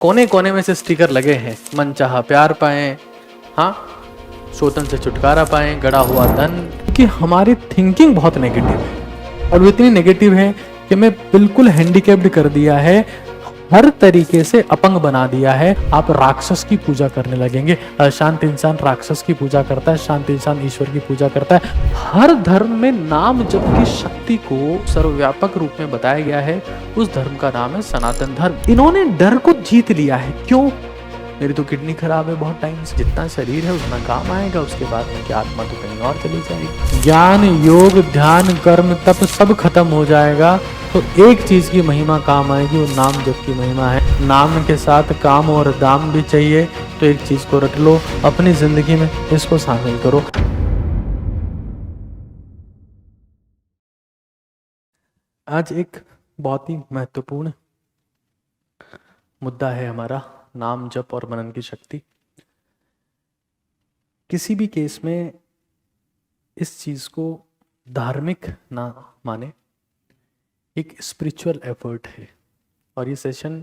कोने कोने में से स्टिकर लगे हैं, मन चाहा प्यार पाएं, हाँ, शोषण से छुटकारा पाएं, गड़ा हुआ धन। क्योंकि हमारी थिंकिंग बहुत नेगेटिव है और वो इतनी नेगेटिव है कि मैं बिल्कुल हैंडीकैप्ड कर दिया है, हर तरीके से अपंग बना दिया है। आप राक्षस की पूजा करने लगेंगे। शांत इंसान राक्षस की पूजा करता है, शांत इंसान ईश्वर की पूजा करता है। हर धर्म में नाम जप की शक्ति को सर्वव्यापक रूप में बताया गया है। उस धर्म का नाम है सनातन धर्म। इन्होंने डर को जीत लिया है। क्यों? मेरी तो किडनी खराब है बहुत टाइम से, जितना शरीर है उतना काम आएगा, उसके बाद में क्या आत्मा तो कहीं और चली जाएगी। ज्ञान योग ध्यान कर्म तप सब खत्म हो जाएगा, तो एक चीज की महिमा काम आएगी, वो नाम जप की महिमा है। नाम के साथ काम और दाम भी चाहिए, तो एक चीज को रट लो अपनी जिंदगी में, इसको शामिल करो। आज एक बहुत ही महत्वपूर्ण मुद्दा है हमारा, नाम जप और मनन की शक्ति। किसी भी केस में इस चीज को धार्मिक ना माने, एक स्पिरिचुअल एफर्ट है। और ये सेशन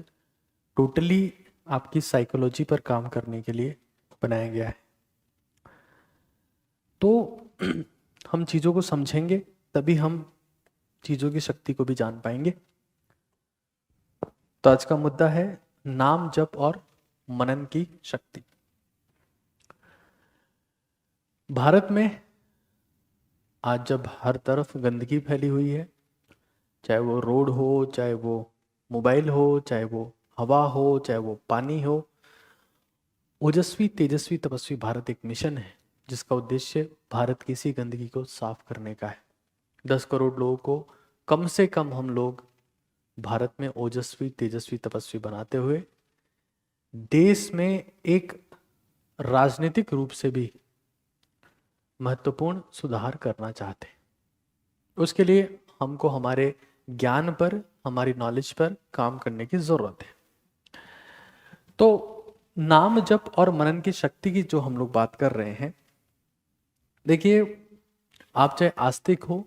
टोटली आपकी साइकोलॉजी पर काम करने के लिए बनाया गया है। तो हम चीज़ों को समझेंगे तभी हम चीज़ों की शक्ति को भी जान पाएंगे। तो आज का मुद्दा है नाम जप और मनन की शक्ति। भारत में आज जब हर तरफ गंदगी फैली हुई है, चाहे वो रोड हो, चाहे वो मोबाइल हो, चाहे वो हवा हो, चाहे वो पानी हो, ओजस्वी तेजस्वी तपस्वी भारत एक मिशन है जिसका उद्देश्य भारत की इसी गंदगी को साफ करने का है। 10 करोड़ लोगों को कम से कम हम लोग भारत में ओजस्वी तेजस्वी तपस्वी बनाते हुए देश में एक राजनीतिक रूप से भी महत्वपूर्ण सुधार करना चाहते हैं। उसके लिए हमको हमारे ज्ञान पर, हमारी नॉलेज पर काम करने की जरूरत है। तो नाम जप और मनन की शक्ति की जो हम लोग बात कर रहे हैं, देखिए, आप चाहे आस्तिक हो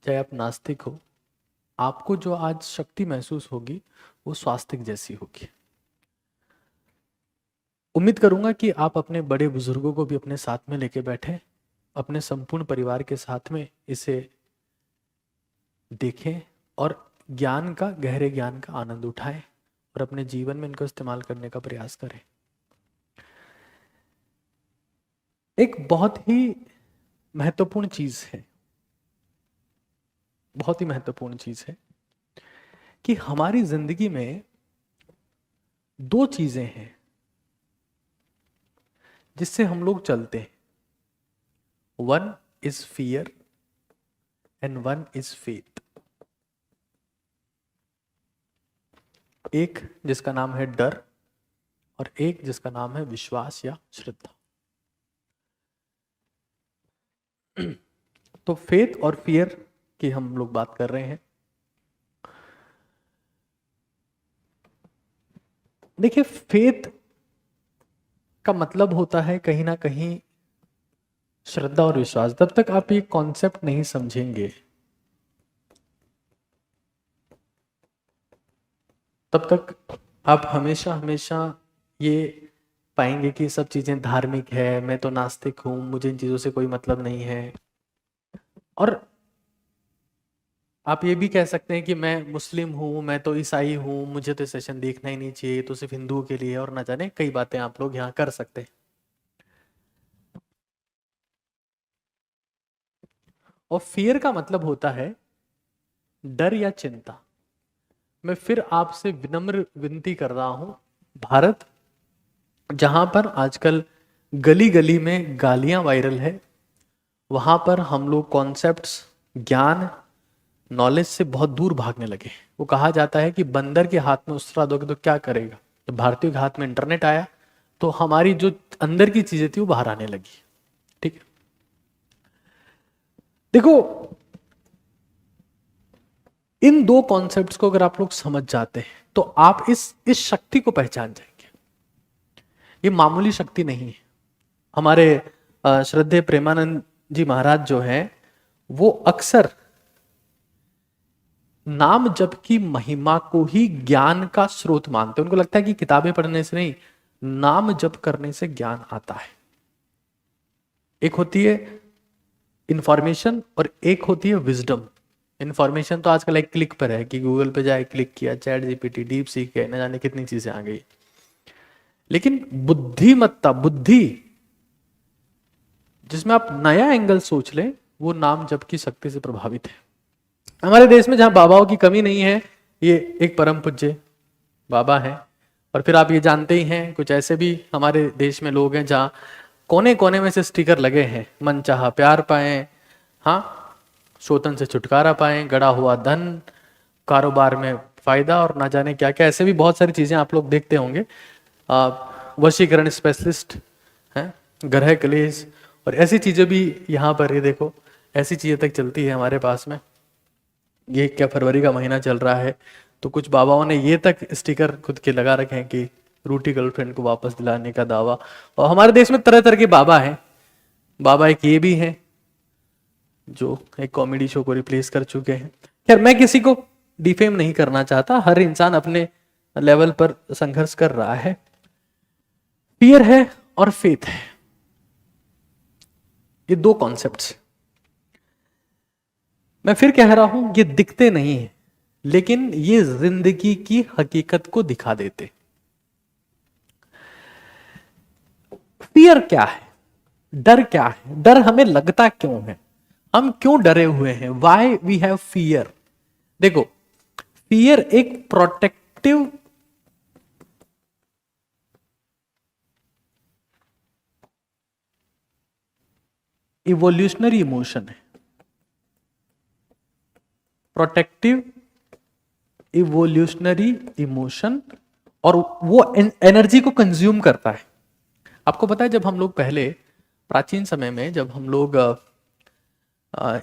चाहे आप नास्तिक हो, आपको जो आज शक्ति महसूस होगी वो स्वास्तिक जैसी होगी। उम्मीद करूंगा कि आप अपने बड़े बुजुर्गों को भी अपने साथ में लेके बैठे, अपने संपूर्ण परिवार के साथ में इसे देखें और ज्ञान का, गहरे ज्ञान का आनंद उठाएं और अपने जीवन में इनको इस्तेमाल करने का प्रयास करें। एक बहुत ही महत्वपूर्ण चीज है, बहुत ही महत्वपूर्ण चीज है कि हमारी जिंदगी में दो चीजें हैं जिससे हम लोग चलते हैं। One is fear and one is faith. एक जिसका नाम है डर और एक जिसका नाम है विश्वास या श्रद्धा। तो फेथ और फियर की हम लोग बात कर रहे हैं। देखिए, फेथ का मतलब होता है कहीं ना कहीं श्रद्धा और विश्वास। तब तक आप ये कॉन्सेप्ट नहीं समझेंगे, तब तक आप हमेशा हमेशा ये पाएंगे कि सब चीजें धार्मिक है, मैं तो नास्तिक हूं, मुझे इन चीजों से कोई मतलब नहीं है। और आप ये भी कह सकते हैं कि मैं मुस्लिम हूं, मैं तो ईसाई हूं, मुझे तो सेशन देखना ही नहीं चाहिए, तो सिर्फ हिंदुओं के लिए, और ना जाने कई बातें आप लोग यहाँ कर सकते हैं। और फियर का मतलब होता है डर या चिंता। मैं फिर आपसे विनम्र विनती कर रहा हूं, भारत जहां पर आजकल गली गली में गालियां वायरल है, वहां पर हम लोग कॉन्सेप्ट्स, ज्ञान, नॉलेज से बहुत दूर भागने लगे। वो कहा जाता है कि बंदर के हाथ में उस्तरा दोगे तो क्या करेगा। तो भारतीयों के हाथ में इंटरनेट आया तो हमारी जो अंदर की चीजें थी वो बाहर आने लगी। ठीक है, देखो, इन दो कॉन्सेप्ट्स को अगर आप लोग समझ जाते हैं तो आप इस शक्ति को पहचान जाएंगे। ये मामूली शक्ति नहीं है। हमारे श्रद्धेय प्रेमानंद जी महाराज जो हैं, वो अक्सर नाम जप की महिमा को ही ज्ञान का स्रोत मानते हैं। उनको लगता है कि किताबें पढ़ने से नहीं, नाम जप करने से ज्ञान आता है। एक होती है इंफॉर्मेशन और एक होती है विजडम। इंफॉर्मेशन तो आजकल एक क्लिक पर है कि गूगल पे जाए, क्लिक किया, चैट जीपीटी, डीप सीख है, न जाने कितनी चीजें आ गई। लेकिन बुद्धिमत्ता, बुद्धि जिसमें आप नया एंगल सोच लें, वो नाम जप की शक्ति से प्रभावित है। हमारे देश में जहां बाबाओं की कमी नहीं है, ये एक परम पूज्य बाबा है। और फिर आप ये जानते ही हैं, कुछ ऐसे भी हमारे देश में लोग हैं जहां कोने कोने में से स्टिकर लगे हैं, मन चाहा प्यार पाएं, हाँ, शोषण से छुटकारा पाएं, गड़ा हुआ धन, कारोबार में फायदा, और ना जाने क्या क्या, ऐसे भी बहुत सारी चीजें आप लोग देखते होंगे। वशीकरण स्पेशलिस्ट हैं, ग्रह कलेश, और ऐसी चीजें भी यहाँ पर, ये देखो ऐसी चीजें तक चलती है हमारे पास में। ये क्या फरवरी का महीना चल रहा है, तो कुछ बाबाओं ने ये तक स्टिकर खुद के लगा रखे हैं कि रूठी गर्लफ्रेंड को वापस दिलाने का दावा। और हमारे देश में तरह तरह के बाबा हैं। बाबा एक ये भी हैं जो एक कॉमेडी शो को रिप्लेस कर चुके हैं। खैर, मैं किसी को डिफेम नहीं करना चाहता, हर इंसान अपने लेवल पर संघर्ष कर रहा है। फियर है और फेथ है, ये दो कॉन्सेप्ट्स। मैं फिर कह रहा हूं, ये दिखते नहीं है, लेकिन ये जिंदगी की हकीकत को दिखा देते। फियर क्या है, डर क्या है, डर हमें लगता क्यों है, हम क्यों डरे हुए हैं, वाई वी हैव फियर। देखो, फियर एक प्रोटेक्टिव इवोल्यूशनरी इमोशन है। प्रोटेक्टिव इवोल्यूशनरी इमोशन, और वो एनर्जी को कंज्यूम करता है। आपको पता है, जब हम लोग पहले प्राचीन समय में, जब हम लोग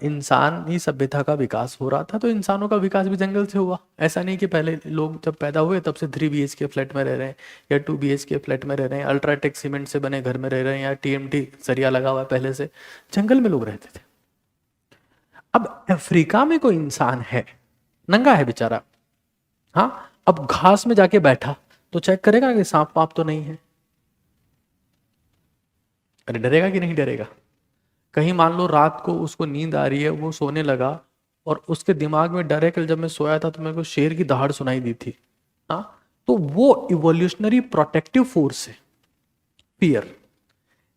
इंसान ही सभ्यता का विकास हो रहा था, तो इंसानों का विकास भी जंगल से हुआ। ऐसा नहीं कि पहले लोग जब पैदा हुए तब से 3 BHK फ्लैट में रह रहे हैं या 2 BHK फ्लैट में रह रहे हैं, अल्ट्राटेक सीमेंट से बने घर में रह रहे हैं, या TMT सरिया लगा हुआ है। पहले से जंगल में लोग रहते थे। अब अफ्रीका में कोई इंसान है, नंगा है बेचारा, हाँ, अब घास में जाके बैठा तो चेक करेगा कि सांप वाप तो नहीं है। अरे डरेगा कि नहीं डरेगा? कहीं मान लो रात को उसको नींद आ रही है, वो सोने लगा और उसके दिमाग में डर है कि जब मैं सोया था तो मेरे को शेर की दहाड़ सुनाई दी थी, हाँ, तो वो इवोल्यूशनरी प्रोटेक्टिव फोर्स है, फियर।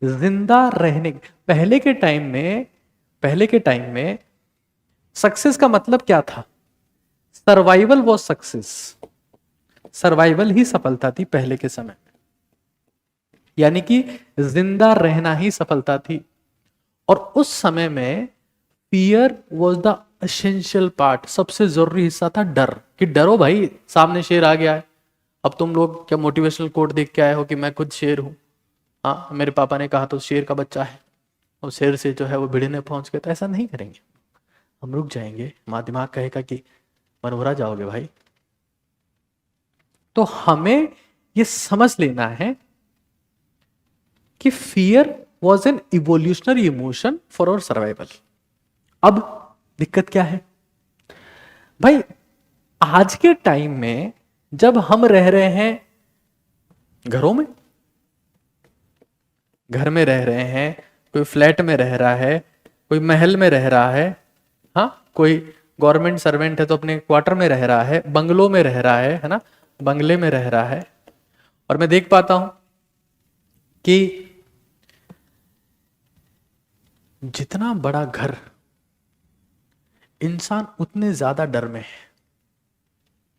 जिंदा रहने पहले के टाइम में सक्सेस का मतलब क्या था? Survival was success. सर्वाइवल ही सफलता थी पहले के समय में, यानी कि जिंदा रहना ही सफलता थी। और उस समय में fear was the essential part, सबसे जरूरी हिस्सा था डर, कि डरो भाई, सामने शेर आ गया है। अब तुम लोग क्या मोटिवेशनल कोट देख के आए हो कि मैं खुद शेर हूं? हाँ, मेरे पापा ने कहा तो शेर का बच्चा है, और शेर से जो है वो भिड़ने पहुंच गए। तो ऐसा नहीं करेंगे, हम रुक जाएंगे। माँ दिमाग कहेगा कि मनोहरा जाओगे भाई। तो हमें ये समझ लेना है कि fear was an evolutionary emotion for our survival. अब दिक्कत क्या है भाई? आज के टाइम में जब हम रह रहे हैं घरों में, घर में रह रहे हैं, कोई फ्लैट में रह रहा है, कोई महल में रह रहा है, हाँ, कोई गवर्नमेंट सर्वेंट है तो अपने क्वार्टर में रह रहा है, बंगलों में रह रहा है ना, बंगले में रह रहा है। और मैं देख पाता हूं कि जितना बड़ा घर, इंसान उतने ज्यादा डर में है।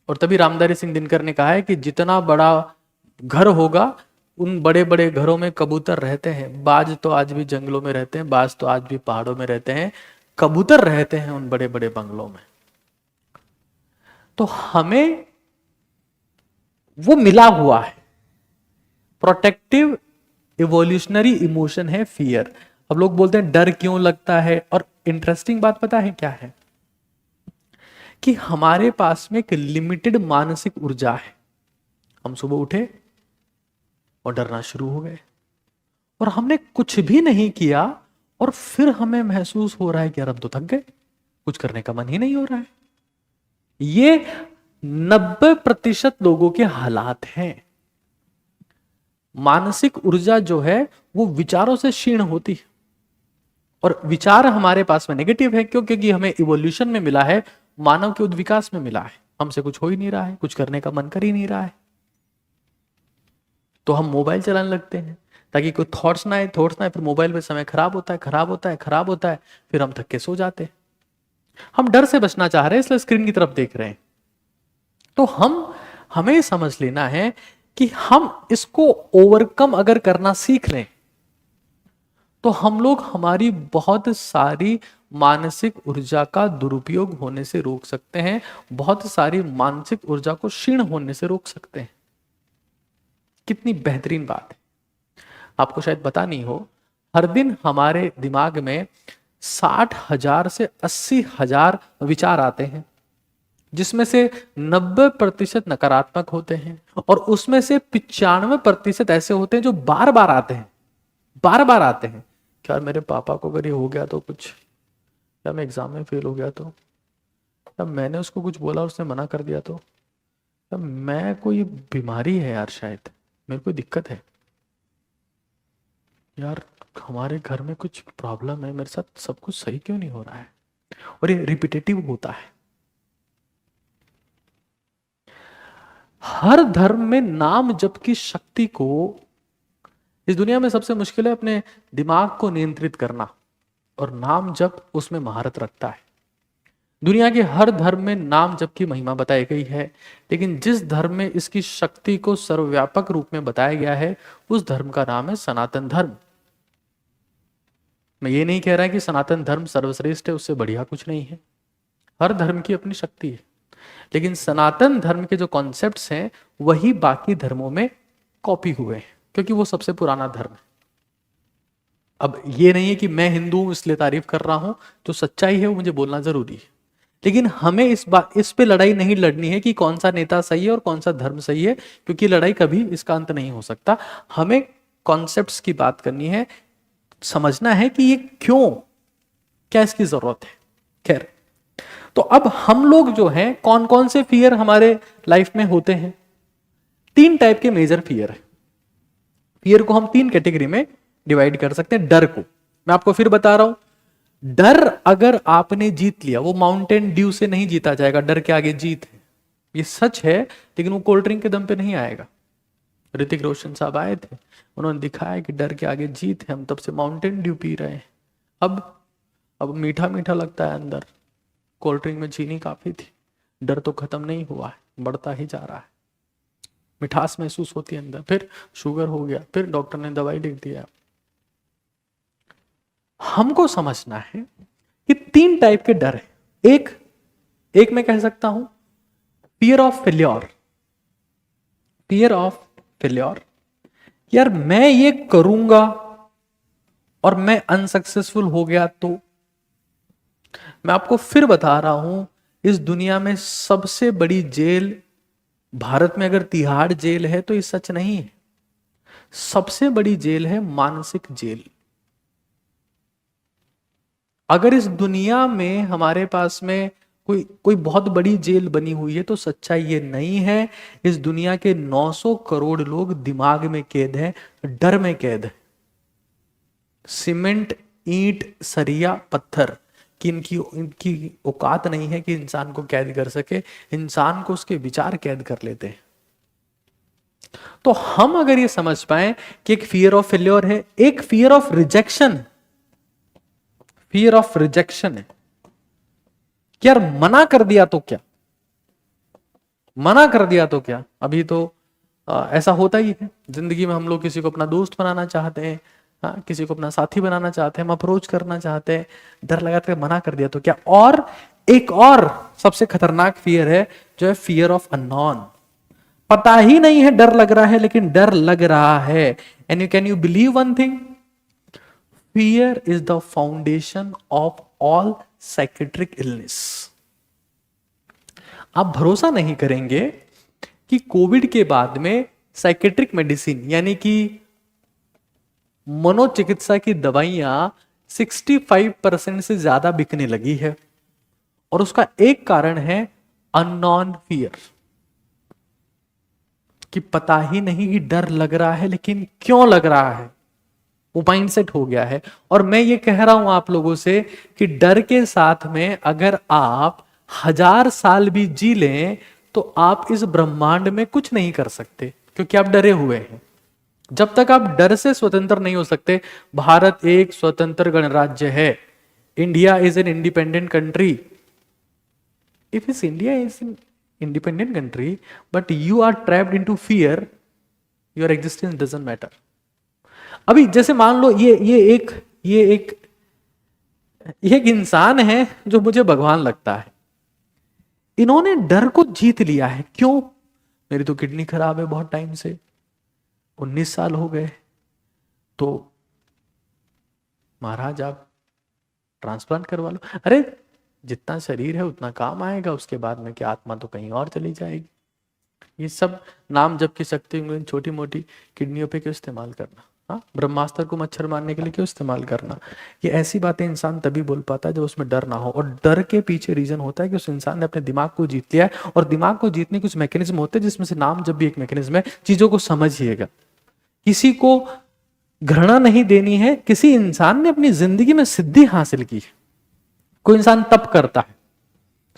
और तभी रामधारी सिंह दिनकर ने कहा है कि जितना बड़ा घर होगा, उन बड़े बड़े घरों में कबूतर रहते हैं। बाज तो आज भी जंगलों में रहते हैं, बाज तो आज भी पहाड़ों में रहते हैं, कबूतर रहते हैं उन बड़े बड़े बंगलों में। तो हमें वो मिला हुआ है, प्रोटेक्टिव इवोल्यूशनरी इमोशन है फियर। अब लोग बोलते हैं डर क्यों लगता है, और इंटरेस्टिंग बात पता है क्या है? कि हमारे पास में एक लिमिटेड मानसिक ऊर्जा है। हम सुबह उठे और डरना शुरू हो गए, और हमने कुछ भी नहीं किया, और फिर हमें महसूस हो रहा है कि यार अब तो थक गए, कुछ करने का मन ही नहीं हो रहा है। ये 90% लोगों के हालात हैं। मानसिक ऊर्जा जो है वो विचारों से क्षीण होती है, और विचार हमारे पास में नेगेटिव है। क्यों? क्योंकि हमें इवोल्यूशन में मिला है, मानव के उद्विकास में मिला है। हमसे कुछ हो ही नहीं रहा है, कुछ करने का मन कर ही नहीं रहा है, तो हम मोबाइल चलाने लगते हैं ताकि कोई थॉट्स ना आए, फिर मोबाइल पे समय खराब होता है, फिर हम थक के सो जाते हैं। हम डर से बचना चाह रहे हैं, इसलिए स्क्रीन की तरफ देख रहे हैं। तो हमें समझ लेना है कि हम इसको ओवरकम अगर करना सीख लें तो हम लोग हमारी बहुत सारी मानसिक ऊर्जा का दुरुपयोग होने से रोक सकते हैं, बहुत सारी मानसिक ऊर्जा को क्षीण होने से रोक सकते हैं। कितनी बेहतरीन बात है। आपको शायद पता नहीं हो, हर दिन हमारे दिमाग में 60,000 से 80,000 विचार आते हैं, जिसमें से 90% नकारात्मक होते हैं, और उसमें से 95% ऐसे होते हैं जो बार बार आते हैं, बार बार आते हैं। क्या मेरे पापा को अगर ये हो गया तो कुछ, क्या मैं एग्जाम में फेल हो गया तो, क्या मैंने उसको कुछ बोला उसने मना कर दिया तो, क्या मैं कोई बीमारी है यार, शायद मेरे को दिक्कत है यार, हमारे घर में कुछ प्रॉब्लम है, मेरे साथ सब कुछ सही क्यों नहीं हो रहा है। और ये रिपीटेटिव होता है। हर धर्म में नाम जप की शक्ति को, इस दुनिया में सबसे मुश्किल है अपने दिमाग को नियंत्रित करना, और नाम जप उसमें महारत रखता है। दुनिया के हर धर्म में नाम जप की महिमा बताई गई है, लेकिन जिस धर्म में इसकी शक्ति को सर्वव्यापक रूप में बताया गया है उस धर्म का नाम है सनातन धर्म। मैं ये नहीं कह रहा कि सनातन धर्म सर्वश्रेष्ठ है, उससे बढ़िया कुछ नहीं है। हर धर्म की अपनी शक्ति है, लेकिन सनातन धर्म के जो कॉन्सेप्ट्स हैं वही बाकी धर्मों में कॉपी हुए हैं, क्योंकि वो सबसे पुराना धर्म है। अब ये नहीं है कि मैं हिंदू हूं इसलिए तारीफ कर रहा हूं, जो सच्चाई है वो मुझे बोलना जरूरी है, लेकिन हमें इस पे लड़ाई नहीं लड़नी है कि कौन सा नेता सही है और कौन सा धर्म सही है, क्योंकि लड़ाई कभी इसका अंत नहीं हो सकता। हमें कॉन्सेप्ट्स की बात करनी है, समझना है कि ये क्यों, क्या इसकी जरूरत है। खैर, तो अब हम लोग जो हैं, कौन कौन से फियर हमारे लाइफ में होते हैं? 3 टाइप के मेजर फियर है। फियर को हम 3 कैटेगरी में डिवाइड कर सकते हैं। डर को मैं आपको फिर बता रहा हूं, डर अगर आपने जीत लिया, वो माउंटेन ड्यू से नहीं जीता जाएगा, डर के आगे जीत है, ये सच है, लेकिन वो कोल्ड ड्रिंक के दम पे नहीं आएगा। ऋतिक रोशन साहब आए थे, उन्होंने दिखाया कि डर के आगे जीत है, हम तब से माउंटेन ड्यू पी रहे हैं। अब मीठा मीठा लगता है अंदर, कोल्ड ड्रिंक में चीनी काफी थी, डर तो खत्म नहीं हुआ है, बढ़ता ही जा रहा है, मिठास महसूस होती है अंदर, फिर शुगर हो गया, फिर डॉक्टर ने दवाई लिख दिया। हमको समझना है कि 3 टाइप के डर है। एक मैं कह सकता हूं fear of failure. Fear of failure, यार मैं ये करूंगा और मैं अनसक्सेसफुल हो गया तो। मैं आपको फिर बता रहा हूं, इस दुनिया में सबसे बड़ी जेल भारत में अगर तिहाड़ जेल है तो ये सच नहीं है। सबसे बड़ी जेल है मानसिक जेल। अगर इस दुनिया में हमारे पास में कोई बहुत बड़ी जेल बनी हुई है तो सच्चाई ये नहीं है। इस दुनिया के 900 करोड़ लोग दिमाग में कैद हैं, डर में कैद है। सीमेंट, ईंट, सरिया, पत्थर कि इनकी औकात नहीं है कि इंसान को कैद कर सके, इंसान को उसके विचार कैद कर लेते हैं। तो हम अगर ये समझ पाए कि एक फियर ऑफ फेल्योर है, एक fear of rejection, fear of rejection है कि यार मना कर दिया तो क्या, मना कर दिया तो क्या। अभी तो ऐसा होता ही है जिंदगी में, हम लोग किसी को अपना दोस्त बनाना चाहते हैं, किसी को अपना साथी बनाना चाहते हैं, हम अप्रोच करना चाहते हैं, डर लगाते हैं मना कर दिया तो क्या। और एक और सबसे खतरनाक फियर है जो है फियर ऑफ अननोन। पता ही नहीं है, डर लग रहा है, लेकिन डर लग रहा है। And can you believe one thing, fear is the foundation of all psychiatric illness. आप भरोसा नहीं करेंगे कि कोविड के बाद में साइकेट्रिक मेडिसिन यानी कि मनोचिकित्सा की दवाइयां 65% से ज्यादा बिकने लगी है। और उसका एक कारण है अननोन फियर, कि पता ही नहीं कि डर लग रहा है, लेकिन क्यों लग रहा है, वो माइंडसेट हो गया है। और मैं ये कह रहा हूं आप लोगों से कि डर के साथ में अगर आप 1000 साल भी जी लें तो आप इस ब्रह्मांड में कुछ नहीं कर सकते, क्योंकि आप डरे हुए हैं। जब तक आप डर से स्वतंत्र नहीं हो सकते। भारत एक स्वतंत्र गणराज्य है। India is an independent country. If इस India is an independent country but you are trapped into fear, your existence doesn't matter. अभी जैसे मान लो ये एक इंसान है जो मुझे भगवान लगता है। इन्होंने डर को जीत लिया है। क्यों? मेरी तो किडनी खराब है बहुत टाइम से, 19 साल हो गए, तो महाराज आप ट्रांसप्लांट करवा लो। अरे जितना शरीर है उतना काम आएगा, उसके बाद में क्या आत्मा तो कहीं और चली जाएगी। ये सब नाम जप की शक्ति छोटी मोटी किडनियों पे क्यों इस्तेमाल करना? हाँ, ब्रह्मास्त्र को मच्छर मारने के लिए क्यों इस्तेमाल करना? ये ऐसी बातें इंसान तभी बोल पाता है जब उसमें डर ना हो। और डर के पीछे रीजन होता है कि उस इंसान ने अपने दिमाग को जीत लिया है। और दिमाग को जीतने कुछ मैकेनिज्म होते हैं, जिसमें से नाम जब भी एक मैकेनिज्म है। चीजों को समझिएगा, किसी को घृणा नहीं देनी है। किसी इंसान ने अपनी जिंदगी में सिद्धि हासिल की है। कोई इंसान तप करता है,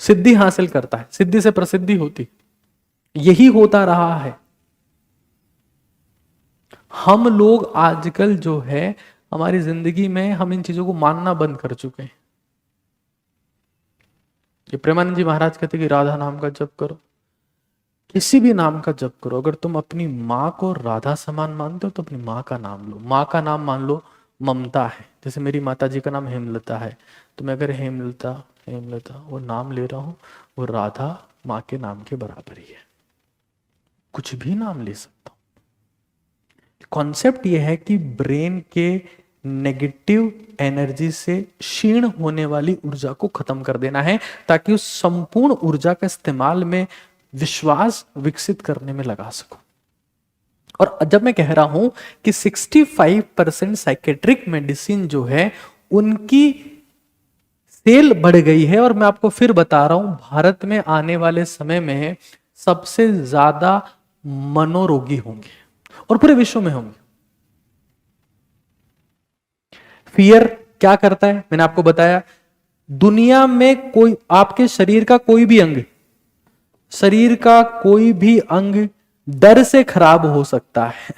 सिद्धि हासिल करता है, सिद्धि से प्रसिद्धि होती, यही होता रहा है। हम लोग आजकल जो है हमारी जिंदगी में हम इन चीजों को मानना बंद कर चुके हैं। ये प्रेमानंद जी महाराज कहते कि राधा नाम का जप करो, किसी भी नाम का जप करो। अगर तुम अपनी माँ को राधा समान मानते हो तो अपनी माँ का नाम लो। माँ का नाम मान लो ममता है। जैसे मेरी माता जी का नाम हेमलता है, तो मैं अगर हेमलता हेमलता वो नाम ले रहा हूं, वो राधा माँ के नाम के बराबर ही है। कुछ भी नाम ले सकता हूं। कॉन्सेप्ट ये है कि ब्रेन के नेगेटिव एनर्जी से क्षीण होने वाली ऊर्जा को खत्म कर देना है, ताकि उस संपूर्ण ऊर्जा का इस्तेमाल में विश्वास विकसित करने में लगा सकूं। और जब मैं कह रहा हूं कि 65% साइकेट्रिक मेडिसिन जो है उनकी सेल बढ़ गई है, और मैं आपको फिर बता रहा हूं भारत में आने वाले समय में सबसे ज्यादा मनोरोगी होंगे और पूरे विश्व में होंगे। फियर क्या करता है मैंने आपको बताया। दुनिया में कोई आपके शरीर का कोई भी अंग, शरीर का कोई भी अंग डर से खराब हो सकता है।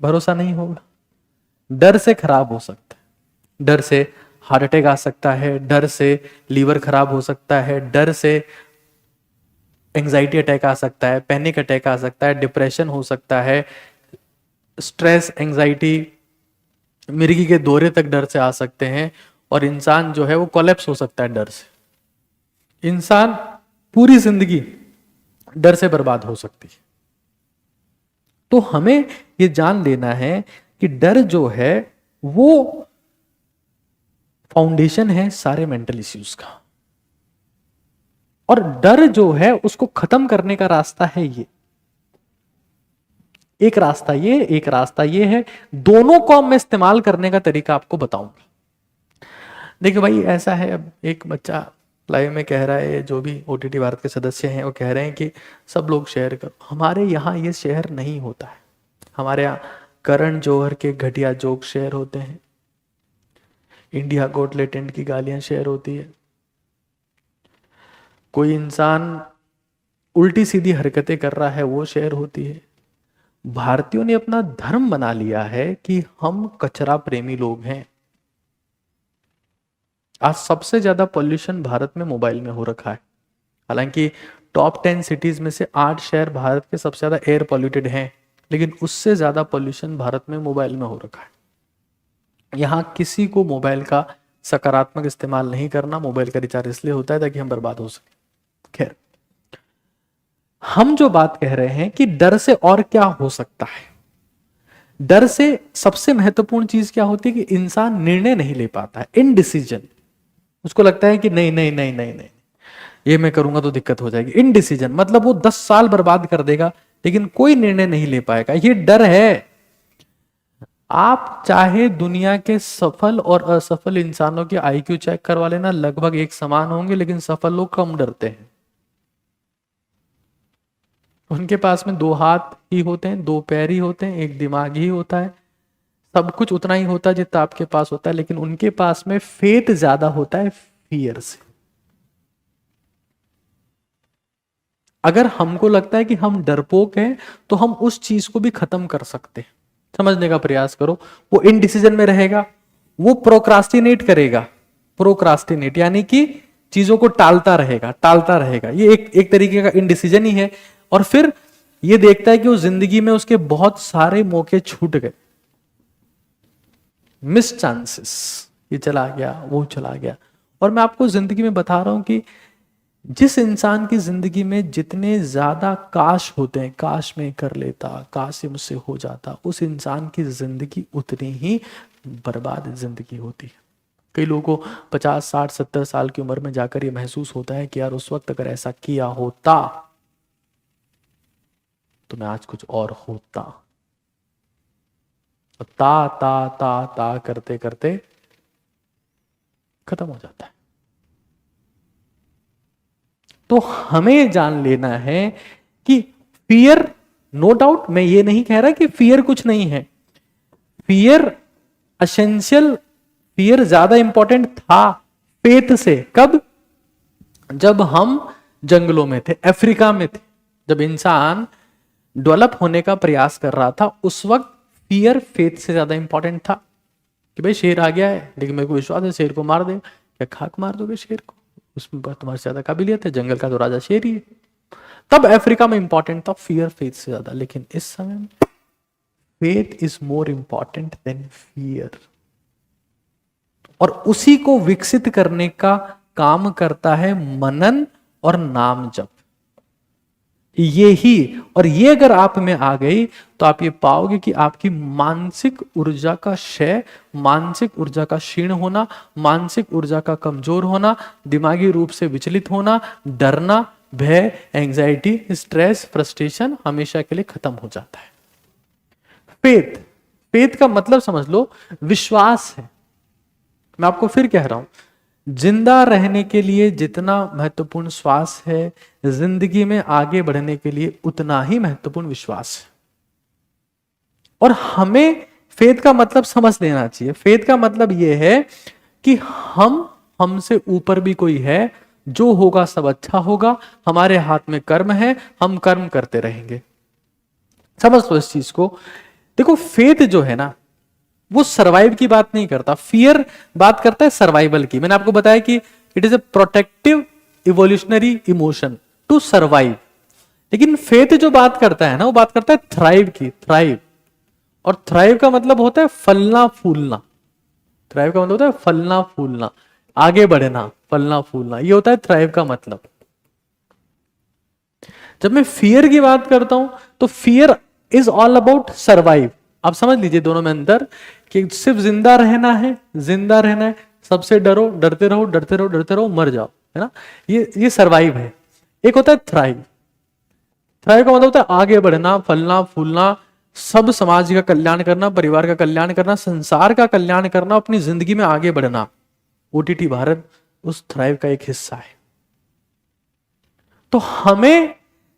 भरोसा नहीं होगा, डर से खराब हो सकता है। डर से हार्ट अटैक आ सकता है, डर से लीवर खराब हो सकता है, डर से एंजाइटी अटैक आ सकता है, पैनिक अटैक आ सकता है, डिप्रेशन हो सकता है, स्ट्रेस एंजाइटी मिर्गी के दौरे तक डर से आ सकते हैं, और इंसान जो है वो कोलैप्स हो सकता है डर से। इंसान पूरी जिंदगी डर से बर्बाद हो सकती है। तो हमें ये जान लेना है कि डर जो है वो फाउंडेशन है सारे मेंटल इश्यूज का, और डर जो है उसको खत्म करने का रास्ता है ये। एक रास्ता ये, एक रास्ता ये है। दोनों को मैं इस्तेमाल करने का तरीका आपको बताऊंगा। देखिए भाई ऐसा है, अब एक बच्चा लाइव में कह रहा है, जो भी ओटीटी भारत के सदस्य हैं वो कह रहे हैं कि सब लोग शेयर करो। हमारे यहाँ ये शेयर नहीं होता है। हमारे यहाँ करण जौहर के घटिया जोक शेयर होते हैं, इंडिया गोट लेटेंट की गालियां शेयर होती है, कोई इंसान उल्टी सीधी हरकतें कर रहा है वो शेयर होती है। भारतीयों ने अपना धर्म बना लिया है कि हम कचरा प्रेमी लोग हैं। आज सबसे ज्यादा पॉल्यूशन भारत में मोबाइल में हो रखा है। हालांकि टॉप 10 सिटीज में से 8 शहर भारत के सबसे ज्यादा एयर पॉल्यूटेड हैं, लेकिन उससे ज्यादा पॉल्यूशन भारत में मोबाइल में हो रखा है। यहां किसी को मोबाइल का सकारात्मक इस्तेमाल नहीं करना। मोबाइल का रिचार्ज इसलिए होता है ताकि हम बर्बाद हो सके। खैर, हम जो बात कह रहे हैं कि डर से और क्या हो सकता है। डर से सबसे महत्वपूर्ण चीज क्या होती है कि इंसान निर्णय नहीं ले पाता है, इनडिसीजन। उसको लगता है कि नहीं नहीं नहीं नहीं नहीं, ये मैं करूंगा तो दिक्कत हो जाएगी। इनडिसीजन मतलब वो 10 साल बर्बाद कर देगा लेकिन कोई निर्णय नहीं ले पाएगा। ये डर है। आप चाहे दुनिया के सफल और असफल इंसानों के आईक्यू चेक करवा लेना, लगभग एक समान होंगे, लेकिन सफल लोग कम डरते हैं। उनके पास में 2 हाथ ही होते हैं, 2 पैर ही होते हैं, एक दिमाग ही होता है, सब कुछ उतना ही होता है जितना आपके पास होता है, लेकिन उनके पास में फेथ ज्यादा होता है फियर से। अगर हमको लगता है कि हम डरपोक हैं तो हम उस चीज को भी खत्म कर सकते हैं। समझने का प्रयास करो। वो इनडिसीजन में रहेगा, वो प्रोक्रास्टिनेट करेगा। प्रोक्रास्टिनेट यानी कि चीजों को टालता रहेगा। ये एक तरीके का इनडिसीजन ही है। और फिर ये देखता है कि उस जिंदगी में उसके बहुत सारे मौके छूट गए, मिस चांसेस, ये चला गया, वो चला गया। और मैं आपको जिंदगी में बता रहा हूं कि जिस इंसान की जिंदगी में जितने ज्यादा काश होते हैं, काश में कर लेता, काश मुझसे हो जाता, उस इंसान की जिंदगी उतनी ही बर्बाद जिंदगी होती है। कई लोगों को 50, 60, 70 साल की उम्र में जाकर ये महसूस होता है कि यार उस वक्त अगर ऐसा किया होता तो मैं आज कुछ और होता। ता ता ता ता करते करते खत्म हो जाता है। तो हमें जान लेना है कि फियर, नो डाउट, मैं ये नहीं कह रहा कि फियर कुछ नहीं है। फियर एसेंशियल, फियर ज्यादा इंपॉर्टेंट था फेथ से। कब? जब हम जंगलों में थे, अफ्रीका में थे, जब इंसान डेवलप होने का प्रयास कर रहा था, उस वक्त फियर फेथ से ज्यादा इंपॉर्टेंट था। कि भाई शेर आ गया है, लेकिन मेरे को विश्वास है शेर को मार दे। क्या खाक मार दोगे शेर को? उसमें तुम्हारे से ज्यादा काबिलियत है, जंगल का तो राजा शेर ही है। तब अफ्रीका में इंपॉर्टेंट था फियर फेथ से ज्यादा, लेकिन इस समय में faith is more important than fear. और उसी को विकसित करने का काम करता है मनन और नाम जप। ये ही, और ये अगर आप में आ गई तो आप ये पाओगे कि आपकी मानसिक ऊर्जा का क्षय, मानसिक ऊर्जा का क्षीण होना, मानसिक ऊर्जा का कमजोर होना, दिमागी रूप से विचलित होना, डरना, भय, एंजाइटी, स्ट्रेस, फ्रस्ट्रेशन हमेशा के लिए खत्म हो जाता है। फेथ, फेथ का मतलब समझ लो विश्वास है। मैं आपको फिर कह रहा हूं, जिंदा रहने के लिए जितना महत्वपूर्ण श्वास है, जिंदगी में आगे बढ़ने के लिए उतना ही महत्वपूर्ण विश्वास है। और हमें फेथ का मतलब समझ लेना चाहिए। फेथ का मतलब यह है कि हमसे ऊपर भी कोई है, जो होगा सब अच्छा होगा, हमारे हाथ में कर्म है, हम कर्म करते रहेंगे। समझ लो इस चीज को। देखो फेथ जो है ना, वो सर्वाइव की बात नहीं करता, फियर बात करता है सर्वाइवल की। मैंने आपको बताया कि it is a protective evolutionary emotion to survive. लेकिन फेथ जो बात करता है ना, वो बात करता है थ्राइव की, थ्राइव। और थ्राइव का मतलब होता है फलना फूलना। थ्राइव का मतलब होता है फलना फूलना, आगे बढ़ना, फलना फूलना, ये होता है थ्राइव का मतलब। जब मैं फियर की बात करता हूं तो fear is all about survive. आप समझ लीजिए दोनों में अंतर, कि सिर्फ जिंदा रहना है, जिंदा रहना है, सबसे डरो, डरते रहो, डरते रहो, डरते रहो, मर जाओ, है ना, ये सर्वाइव है। एक होता है थ्राइव। थ्राइव का मतलब होता है आगे बढ़ना, फलना फूलना, सब समाज का कल्याण करना, परिवार का कल्याण करना, संसार का कल्याण करना, अपनी जिंदगी में आगे बढ़ना। ओटीटी भारत उस थ्राइव का एक हिस्सा है। तो हमें,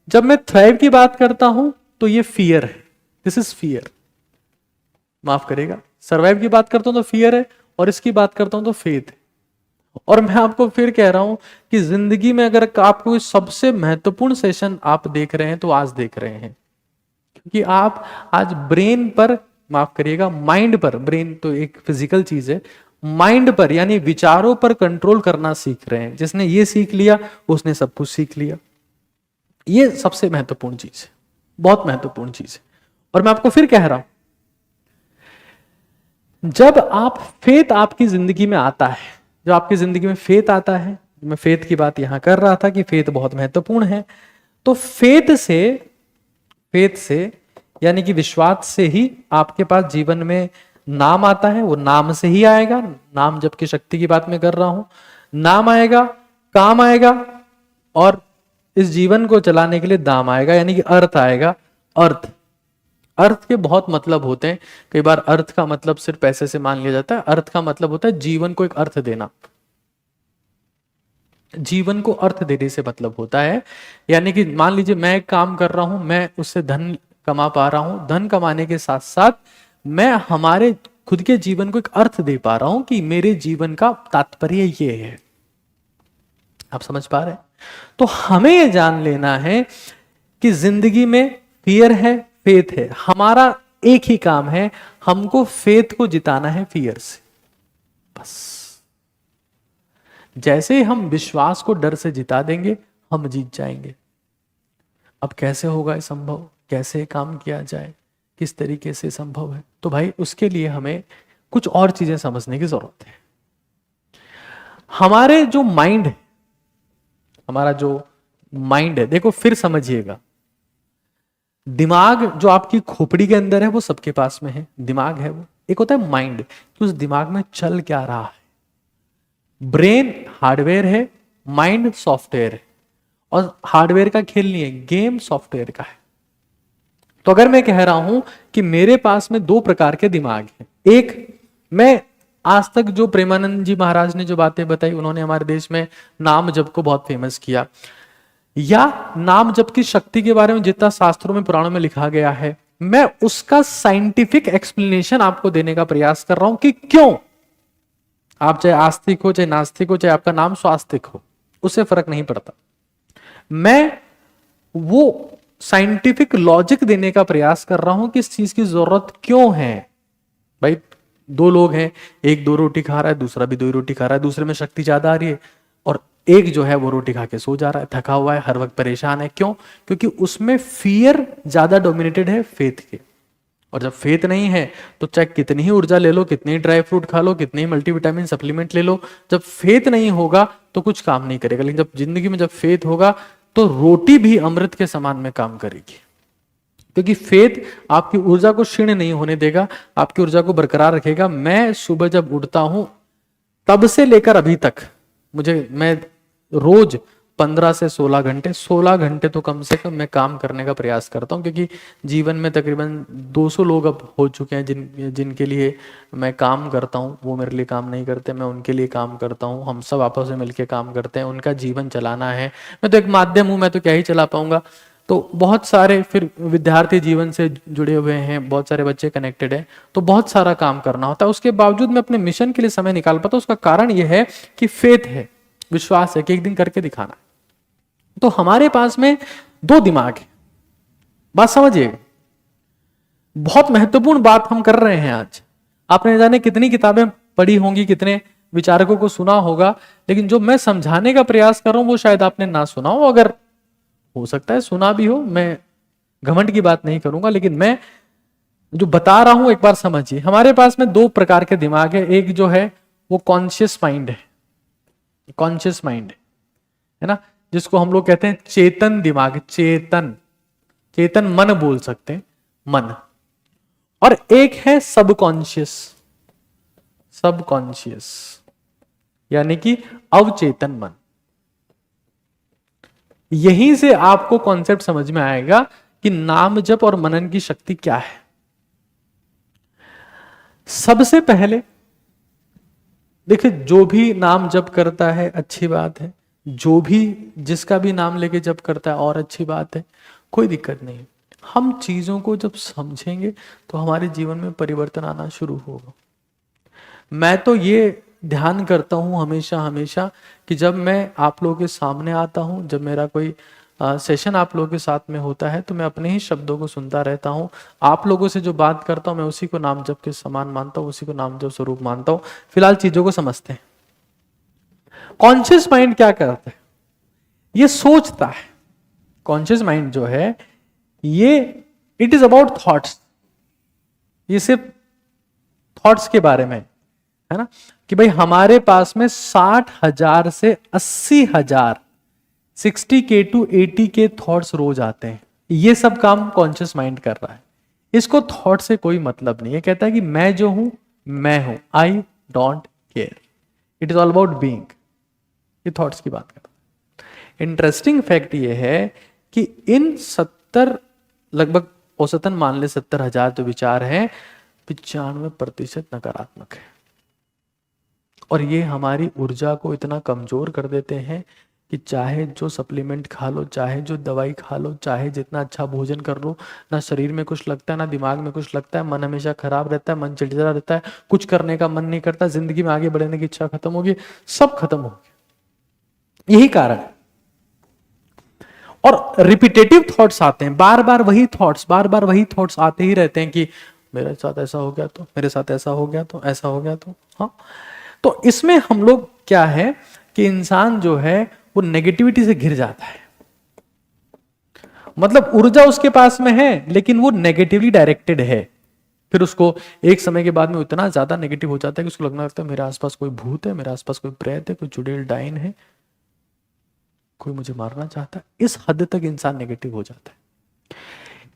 जब मैं थ्राइव की बात करता हूं तो ये फियर है, दिस इज फियर, माफ करेगा। सर्वाइव की बात करता हूं तो फियर है, और इसकी बात करता हूं तो फेथ है। और मैं आपको फिर कह रहा हूं कि जिंदगी में अगर आपको सबसे महत्वपूर्ण सेशन आप देख रहे हैं तो आज देख रहे हैं, क्योंकि आप आज ब्रेन पर, माफ करिएगा माइंड पर, ब्रेन तो एक फिजिकल चीज है, माइंड पर यानी विचारों पर कंट्रोल करना सीख रहे हैं। जिसने ये सीख लिया उसने सब कुछ सीख लिया। ये सबसे महत्वपूर्ण चीज है, बहुत महत्वपूर्ण चीज है। और मैं आपको फिर कह रहा हूं, जब आप फेथ आपकी जिंदगी में आता है, जब आपकी जिंदगी में फेथ आता है, मैं फेथ की बात यहां कर रहा था कि फेथ बहुत महत्वपूर्ण है, तो फेथ से यानी कि विश्वास से ही आपके पास जीवन में नाम आता है। वो नाम से ही आएगा, नाम जप की शक्ति की बात मैं कर रहा हूं। नाम आएगा, काम आएगा, और इस जीवन को चलाने के लिए दाम आएगा, यानी कि अर्थ आएगा। अर्थ, अर्थ के बहुत मतलब होते हैं। कई बार अर्थ का मतलब सिर्फ पैसे से मान लिया जाता है। अर्थ का मतलब होता है जीवन को एक अर्थ देना। जीवन को अर्थ देने से मतलब होता है। यानी कि मान लीजिए मैं एक काम कर रहा हूं, मैं उससे धन कमा पा रहा हूं, धन कमाने के साथ साथ मैं हमारे खुद के जीवन को एक अर्थ दे पा रहा हूं कि मेरे जीवन का तात्पर्य ये है। आप समझ पा रहे हैं? तो हमें यह जान लेना है कि जिंदगी में फियर है, फेथ है। हमारा एक ही काम है, हमको फेथ को जिताना है फियर से, बस। जैसे हम विश्वास को डर से जिता देंगे, हम जीत जाएंगे। अब कैसे होगा ये संभव, कैसे काम किया जाए, किस तरीके से संभव है? तो भाई उसके लिए हमें कुछ और चीजें समझने की जरूरत है। हमारे जो माइंड है, हमारा जो माइंड है, देखो फिर समझिएगा, दिमाग जो आपकी खोपड़ी के अंदर है वो सबके पास में है, दिमाग है वो। एक होता है माइंड, कि उस दिमाग में चल क्या रहा है। ब्रेन हार्डवेयर है, माइंड सॉफ्टवेयर है, और हार्डवेयर का खेल नहीं है, गेम सॉफ्टवेयर का है। तो अगर मैं कह रहा हूं कि मेरे पास में दो प्रकार के दिमाग हैं, एक, मैं आज तक जो प्रेमानंद जी महाराज ने जो बातें बताई, उन्होंने हमारे देश में नाम जप को बहुत फेमस किया, या नाम जप की शक्ति के बारे में जितना शास्त्रों में पुराणों में लिखा गया है, मैं उसका साइंटिफिक एक्सप्लेनेशन आपको देने का प्रयास कर रहा हूं कि क्यों। आप चाहे आस्तिक हो, चाहे नास्तिक हो, चाहे आपका नाम स्वास्तिक हो, उससे फर्क नहीं पड़ता। मैं वो साइंटिफिक लॉजिक देने का प्रयास कर रहा हूं कि इस चीज की जरूरत क्यों है। भाई दो लोग हैं, एक 2 रोटी खा रहा है, दूसरा भी 2 रोटी खा रहा है, दूसरे में शक्ति ज्यादा आ रही है, और एक जो है वो रोटी खा के सो जा रहा है, थका हुआ है, हर वक्त परेशान है। क्यों? क्योंकि उसमें फियर ज्यादा डोमिनेटेड है फेथ के। और जब फेथ नहीं है तो चाहे कितनी ही ऊर्जा ले लो, कितनी ही ड्राई फ्रूट खा लो, कितनी ही मल्टीविटामिन सप्लीमेंट ले लो, जब फेथ नहीं होगा तो कुछ काम नहीं करेगा। लेकिन जब जिंदगी में जब फेथ होगा तो रोटी भी अमृत के समान में काम करेगी, क्योंकि फेथ आपकी ऊर्जा को क्षीण नहीं होने देगा, आपकी ऊर्जा को बरकरार रखेगा। मैं सुबह जब उठता हूं तब से लेकर अभी तक मैं रोज 15 से 16 घंटे तो कम से कम मैं काम करने का प्रयास करता हूं, क्योंकि जीवन में तकरीबन 200 लोग अब हो चुके हैं जिनके लिए मैं काम करता हूं। वो मेरे लिए काम नहीं करते, मैं उनके लिए काम करता हूं। हम सब आपस में मिलकर काम करते हैं, उनका जीवन चलाना है। मैं तो एक माध्यम हूं, मैं तो क्या ही चला पाऊंगा। तो बहुत सारे फिर विद्यार्थी जीवन से जुड़े हुए हैं, बहुत सारे बच्चे कनेक्टेड हैं, तो बहुत सारा काम करना होता है। उसके बावजूद मैं अपने मिशन के लिए समय निकाल पाता हूं। उसका कारण यह है कि फेथ है, विश्वास है कि एक दिन करके दिखाना। तो हमारे पास में 2 दिमाग है, बात समझिएगा। बहुत महत्वपूर्ण बात हम कर रहे हैं आज। आपने जाने कितनी किताबें पढ़ी होंगी, कितने विचारकों को सुना होगा, लेकिन जो मैं समझाने का प्रयास कर रहा हूं वो शायद आपने ना सुना हो। अगर हो सकता है सुना भी हो, मैं घमंड की बात नहीं करूंगा, लेकिन मैं जो बता रहा हूं एक बार समझिए। हमारे पास में 2 प्रकार के दिमाग है। एक जो है वो कॉन्शियस माइंड है, कॉन्शियस माइंड है ना, जिसको हम लोग कहते हैं चेतन दिमाग, चेतन, चेतन मन बोल सकते हैं, मन। और एक है सबकॉन्शियस, सबकॉन्शियस यानी कि अवचेतन मन। यहीं से आपको कॉन्सेप्ट समझ में आएगा कि नाम जप और मनन की शक्ति क्या है। सबसे पहले देखिए, जो भी नाम जप करता है अच्छी बात है, जो भी जिसका भी नाम लेके जप करता है और अच्छी बात है, कोई दिक्कत नहीं। हम चीजों को जब समझेंगे तो हमारे जीवन में परिवर्तन आना शुरू होगा। मैं तो ये ध्यान करता हूं हमेशा हमेशा कि जब मैं आप लोगों के सामने आता हूं, जब मेरा कोई सेशन आप लोगों के साथ में होता है, तो मैं अपने ही शब्दों को सुनता रहता हूं। आप लोगों से जो बात करता हूं मैं उसी को नाम जप के समान मानता हूं, उसी को नाम जप स्वरूप मानता हूं। फिलहाल चीजों को समझते हैं। कॉन्शियस माइंड क्या करता है? ये सोचता है। कॉन्शियस माइंड जो है ये इट इज अबाउट थॉट्स, ये सिर्फ थॉट्स के बारे में है ना, कि भाई हमारे पास में 60,000 से 80,000 60K to 80K थॉट्स रोज आते हैं। ये सब काम कॉन्शियस माइंड कर रहा है। इसको थॉट से कोई मतलब नहीं है। कहता है कि मैं जो हूं मैं हूं, I don't care, it is all about being. ये थॉट्स की बात करता है। इंटरेस्टिंग फैक्ट ये है कि इन 70 लगभग औसतन मान ले 70,000 जो विचार हैं, 95% नकारात्मक है। और ये हमारी ऊर्जा को इतना कमजोर कर देते हैं कि चाहे जो सप्लीमेंट खा लो, चाहे जो दवाई खा लो, चाहे जितना अच्छा भोजन कर लो, ना शरीर में कुछ लगता है, ना दिमाग में कुछ लगता है, मन हमेशा खराब रहता है, मन चिड़चिड़ा रहता है, कुछ करने का मन नहीं करता, जिंदगी में आगे बढ़ने की इच्छा खत्म होगी, सब खत्म हो गया। यही कारण है। और रिपीटेटिव थॉट्स आते हैं, बार बार वही थॉट्स आते ही रहते हैं कि मेरे साथ ऐसा हो गया तो, मेरे साथ ऐसा हो गया तो, ऐसा हो गया तो। हाँ, तो इसमें हम लोग क्या है कि इंसान जो है वो नेगेटिविटी से घिर जाता है। मतलब ऊर्जा उसके पास में है लेकिन वो नेगेटिवली डायरेक्टेड है। फिर उसको एक समय के बाद में इतना ज्यादा नेगेटिव हो जाता है कि उसको लगने लगता है मेरे आसपास कोई भूत है, मेरे आसपास कोई प्रेत है, कोई चुड़ैल डाइन है, कोई मुझे मारना चाहता है। इस हद तक इंसान नेगेटिव हो जाता है।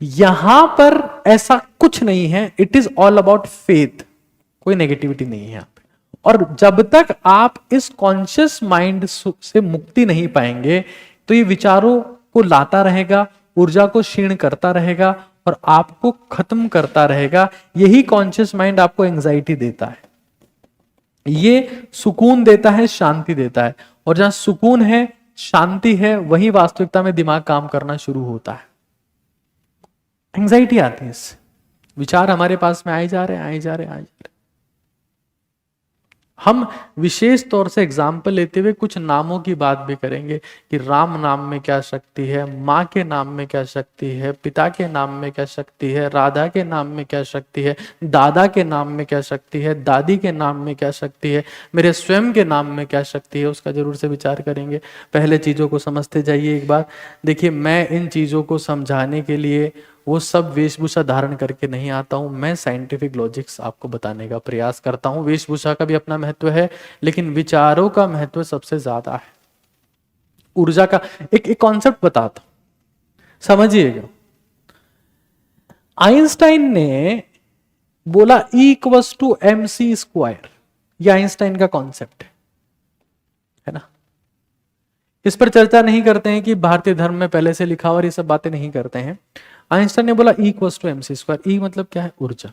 यहां पर ऐसा कुछ नहीं है, it is all about faith. कोई नेगेटिविटी नहीं है यहां पे। और जब तक आप इस कॉन्शियस माइंड से मुक्ति नहीं पाएंगे तो ये विचारों को लाता रहेगा, ऊर्जा को क्षीण करता रहेगा और आपको खत्म करता रहेगा। यही कॉन्शियस माइंड आपको एंजाइटी देता है, ये सुकून देता है, शांति देता है। और जहां सुकून है, शांति है, वही वास्तविकता में दिमाग काम करना शुरू होता है। एंजाइटी आती है इससे, विचार हमारे पास में आए जा रहे आए जा रहे। हम विशेष तौर से एग्जाम्पल लेते हुए कुछ नामों की बात भी करेंगे कि राम नाम में क्या शक्ति है, माँ के नाम में क्या शक्ति है, पिता के नाम में क्या शक्ति है, राधा के नाम में क्या शक्ति है, दादा के नाम में क्या शक्ति है, दादी के नाम में क्या शक्ति है, मेरे स्वयं के नाम में क्या शक्ति है। उसका जरूर से विचार करेंगे। पहले चीजों को समझते जाइए एक बार। देखिए, मैं इन चीजों को समझाने के लिए वो सब वेशभूषा धारण करके नहीं आता हूं। मैं साइंटिफिक लॉजिक्स आपको बताने का प्रयास करता हूं। वेशभूषा का भी अपना महत्व है लेकिन विचारों का महत्व सबसे ज्यादा है। ऊर्जा का एक कॉन्सेप्ट बताता हूं, समझिएगा। आइंस्टाइन ने बोला E=mc²। यह आइंस्टाइन का कॉन्सेप्ट है ना। इस पर चर्चा नहीं करते हैं कि भारतीय धर्म में पहले से लिखा और ये सब बातें नहीं करते हैं। आइंस्टाइन ने बोला E=mc²। ई मतलब क्या है? ऊर्जा।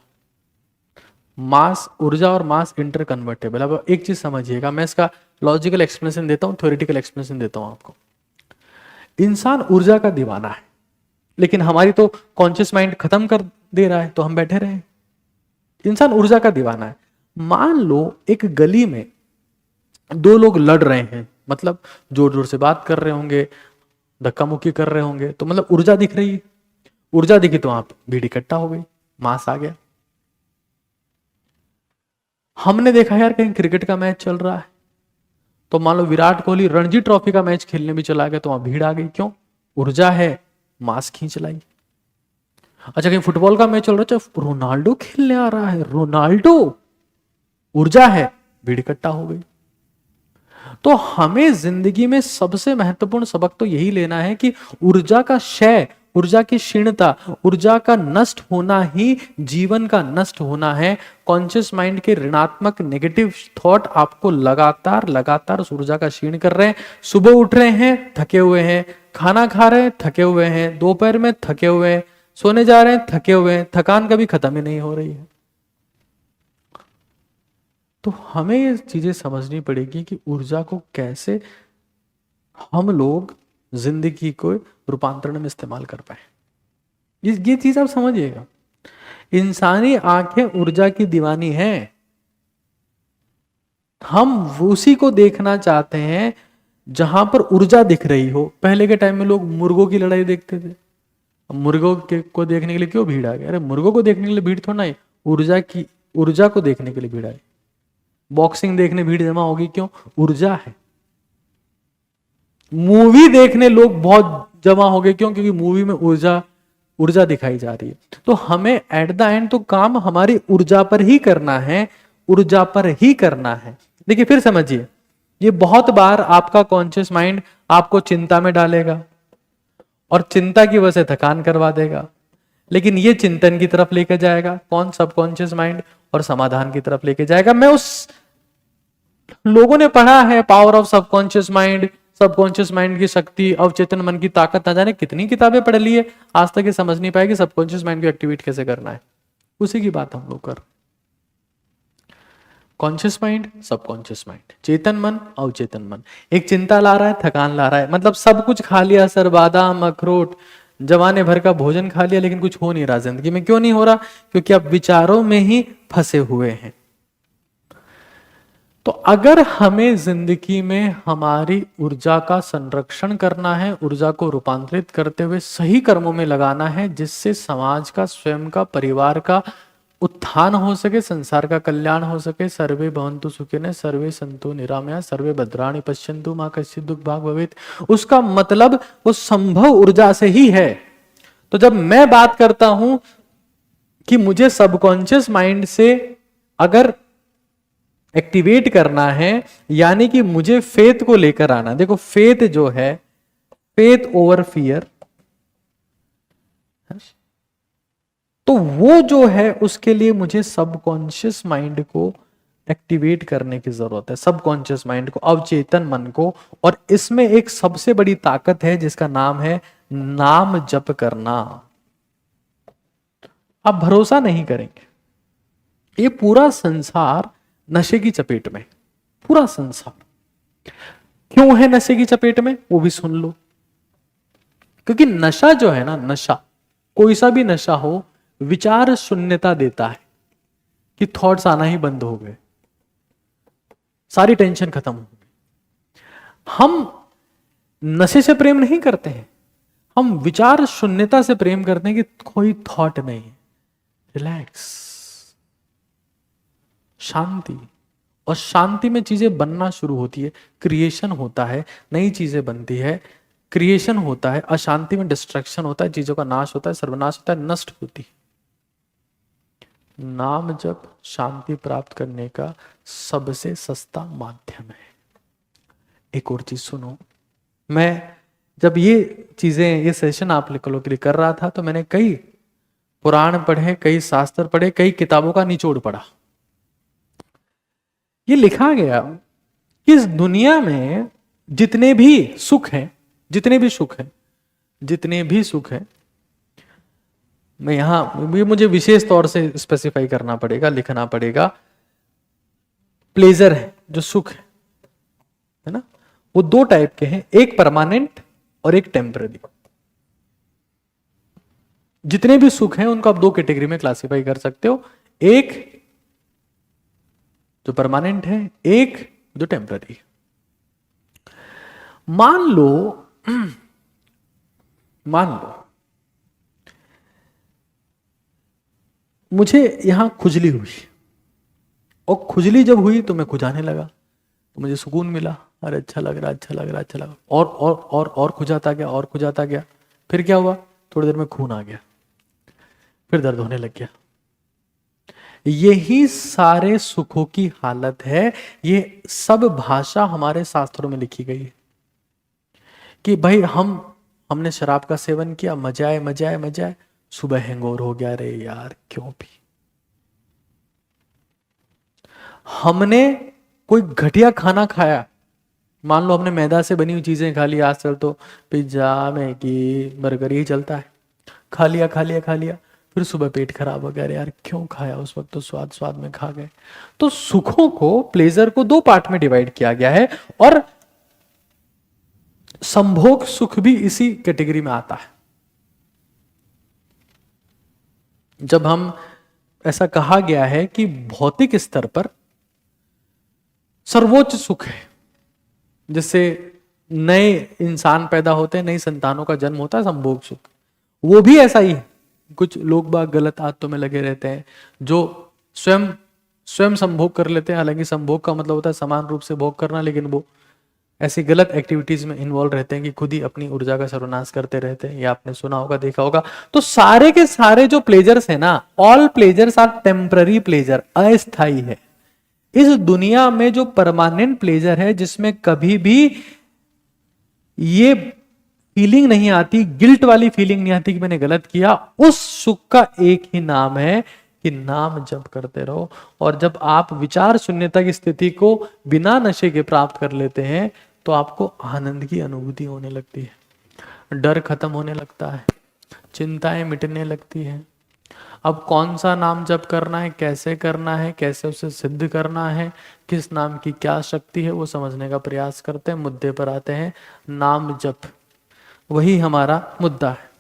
मास, ऊर्जा और मास इंटर कन्वर्टेबल। अब एक चीज समझिएगा, मैं इसका लॉजिकल एक्सप्लेनेशन देता हूं, थ्योरेटिकल एक्सप्लेनेशन देता हूं आपको। इंसान ऊर्जा का दीवाना है लेकिन हमारी तो कॉन्शियस माइंड खत्म कर दे रहा है तो हम बैठे रहे। इंसान ऊर्जा का दीवाना है। मान लो एक गली में दो लोग लड़ रहे हैं, मतलब जोर जोर से बात कर रहे होंगे, धक्का मुक्की कर रहे होंगे, तो मतलब ऊर्जा दिख रही है। ऊर्जा दिखी तो वहां भीड़ इकट्ठा हो गई, मास आ गया। हमने देखा यार कहीं क्रिकेट का मैच चल रहा है तो मान लो विराट कोहली रणजी ट्रॉफी का मैच खेलने भी चला गया तो वहां भीड़ आ गई। क्यों? ऊर्जा है, मास खींच लाई। अच्छा, कहीं फुटबॉल का मैच चल रहा है, रोनाल्डो खेलने आ रहा है, रोनाल्डो, ऊर्जा है, भीड़ इकट्ठा हो गई। तो हमें जिंदगी में सबसे महत्वपूर्ण सबक तो यही लेना है कि ऊर्जा का क्षय, ऊर्जा की क्षीणता, ऊर्जा का नष्ट होना ही जीवन का नष्ट होना है। कॉन्शियस माइंड के ऋणात्मक नेगेटिव थॉट आपको लगातार लगातार उस ऊर्जा का क्षीण कर रहे हैं। सुबह उठ रहे हैं, थके हुए हैं, खाना खा रहे हैं, थके हुए हैं, दोपहर में थके हुए हैं, सोने जा रहे हैं, थके हुए हैं, थकान कभी खत्म ही नहीं हो रही है। तो हमें ये चीजें समझनी पड़ेगी कि ऊर्जा को कैसे हम लोग जिंदगी को रूपांतरण में इस्तेमाल कर पाए। ये चीज आप समझिएगा। इंसानी आंखें ऊर्जा की दीवानी हैं। हम उसी को देखना चाहते हैं जहां पर ऊर्जा दिख रही हो। पहले के टाइम में लोग मुर्गों की लड़ाई देखते थे। मुर्गों को देखने के लिए क्यों भीड़ आ गई? अरे मुर्गों को देखने के लिए भीड़ थोड़ा नहीं, ऊर्जा को देखने के लिए भीड़ आई। बॉक्सिंग देखने भीड़ जमा होगी, क्यों? ऊर्जा है। मूवी देखने लोग बहुत जमा हो गए, क्यों? क्योंकि मूवी में ऊर्जा दिखाई जा रही है। तो हमें एट द एंड तो काम हमारी ऊर्जा पर ही करना है, ऊर्जा पर ही करना है। देखिए फिर समझिए, ये बहुत बार आपका कॉन्शियस माइंड आपको चिंता में डालेगा और चिंता की वजह से थकान करवा देगा, लेकिन ये चिंतन की तरफ लेकर जाएगा। कौन? Subconscious mind. और समाधान की तरफ लेके जाएगा। मैं उस लोगों ने पढ़ा है power of subconscious mind, subconscious mind की शक्ति, अवचेतन मन की ताकत, ना जाने कितनी किताबें पढ़ ली है, आज तक ये समझ नहीं पाए कि सबकॉन्शियस माइंड को एक्टिवेट कैसे करना है। उसी की बात हम लोग कर। कॉन्शियस माइंड, सबकॉन्शियस माइंड, चेतन मन, अवचेतन मन। एक चिंता ला रहा है, थकान ला रहा है, मतलब सब कुछ खा लिया सर, बादाम अखरोट जमाने भर का भोजन खा लिया, लेकिन कुछ हो नहीं रहा जिंदगी में। क्यों नहीं हो रहा? क्योंकि आप विचारों में ही फंसे हुए हैं। तो अगर हमें जिंदगी में हमारी ऊर्जा का संरक्षण करना है, ऊर्जा को रूपांतरित करते हुए सही कर्मों में लगाना है, जिससे समाज का, स्वयं का, परिवार का उत्थान हो सके, संसार का कल्याण हो सके, सर्वे भवन्तु सुखिनः सर्वे सन्तु निरामया सर्वे भद्राणि पश्यन्तु मा कश्चित् दुःख भाग् भवेत्, उसका मतलब वो संभव ऊर्जा से ही है। तो जब मैं बात करता हूं कि मुझे सबकॉन्शियस माइंड से अगर एक्टिवेट करना है, यानी कि मुझे फेथ को लेकर आना, देखो फेथ जो है, फेथ ओवर फियर, तो वो जो है उसके लिए मुझे सबकॉन्शियस माइंड को एक्टिवेट करने की जरूरत है, सबकॉन्शियस माइंड को, अवचेतन मन को। और इसमें एक सबसे बड़ी ताकत है जिसका नाम है नाम जप करना। आप भरोसा नहीं करेंगे, ये पूरा संसार नशे की चपेट में, पूरा संसार क्यों है नशे की चपेट में, वो भी सुन लो। क्योंकि नशा जो है ना, नशा कोई सा भी नशा हो, विचार शून्यता देता है कि थॉट्स आना ही बंद हो गए, सारी टेंशन खत्म हो गई। हम नशे से प्रेम नहीं करते हैं, हम विचार शून्यता से प्रेम करते हैं कि कोई थॉट नहीं, रिलैक्स, शांति। और शांति में चीजें बनना शुरू होती है, क्रिएशन होता है, नई चीजें बनती है, क्रिएशन होता है। अशांति में डिस्ट्रक्शन होता है, चीजों का नाश होता है, सर्वनाश होता है, नष्ट होती है। नाम जप शांति प्राप्त करने का सबसे सस्ता माध्यम है। एक और चीज सुनो, मैं जब ये चीजें, ये सेशन आप लोगों के लिए कर रहा था, तो मैंने कई पुराण पढ़े, कई शास्त्र पढ़े, कई किताबों का निचोड़ पढ़ा। ये लिखा गया कि इस दुनिया में जितने भी सुख हैं, जितने भी सुख हैं, जितने भी सुख हैं, मैं यहां भी मुझे विशेष तौर से स्पेसिफाई करना पड़ेगा, लिखना पड़ेगा। प्लेजर है, जो सुख है ना, वो दो टाइप के हैं, एक परमानेंट और एक टेम्पररी। जितने भी सुख हैं उनको आप दो कैटेगरी में क्लासिफाई कर सकते हो, एक जो परमानेंट है, एक जो टेम्पररी है। मान लो मुझे यहां खुजली हुई, और खुजली जब हुई तो मैं खुजाने लगा, तो मुझे सुकून मिला, अरे अच्छा लग रहा, अच्छा लग रहा, अच्छा लगा, और खुजाता गया, और खुजाता गया। फिर क्या हुआ, थोड़ी देर में खून आ गया, फिर दर्द होने लग गया। यही सारे सुखों की हालत है। ये सब भाषा हमारे शास्त्रों में लिखी गई है कि भाई हमने शराब का सेवन किया, मजा आए, मजा आए, मजा आए, सुबह हैंगओवर हो गया, रे यार क्यों पी। हमने कोई घटिया खाना खाया, मान लो हमने मैदा से बनी हुई चीजें खा ली, आजकल तो पिज्जा, मैगी, बर्गर ही चलता है, खा लिया खा लिया खा लिया, फिर सुबह पेट खराब हो गया, यार क्यों खाया, उस वक्त तो स्वाद में खा गए। तो सुखों को, प्लेजर को दो पार्ट में डिवाइड किया गया है, और संभोग सुख भी इसी कैटेगरी में आता है। जब हम, ऐसा कहा गया है कि भौतिक स्तर पर सर्वोच्च सुख है, जिससे नए इंसान पैदा होते हैं, नई संतानों का जन्म होता है, संभोग सुख, वो भी ऐसा ही है। कुछ लोग बाग गलत आदतों में लगे रहते हैं, जो स्वयं संभोग कर लेते हैं, हालांकि संभोग का मतलब होता है समान रूप से भोग करना, लेकिन वो ऐसी गलत एक्टिविटीज में इन्वॉल्व रहते हैं कि खुद ही अपनी ऊर्जा का सर्वनाश करते रहते हैं। ये आपने सुना होगा, देखा होगा। तो सारे के सारे जो प्लेजर्स है ना, all pleasures are temporary pleasure, अस्थायी है। इस दुनिया में जो परमानेंट प्लेजर है, जिसमें कभी भी ये फीलिंग नहीं आती, गिल्ट वाली फीलिंग नहीं आती कि मैंने गलत किया, उस सुख का एक ही नाम है कि नाम जप करते रहो। और जब आप विचार शून्यता की स्थिति को बिना नशे के प्राप्त कर लेते हैं, तो आपको आनंद की अनुभूति होने लगती है, डर खत्म होने लगता है, चिंताएं मिटने लगती हैं, अब कौन सा नाम जप करना है, कैसे करना है, कैसे उसे सिद्ध करना है, किस नाम की क्या शक्ति है, वो समझने का प्रयास करते हैं। मुद्दे पर आते हैं। नाम जप, वही हमारा मुद्दा है।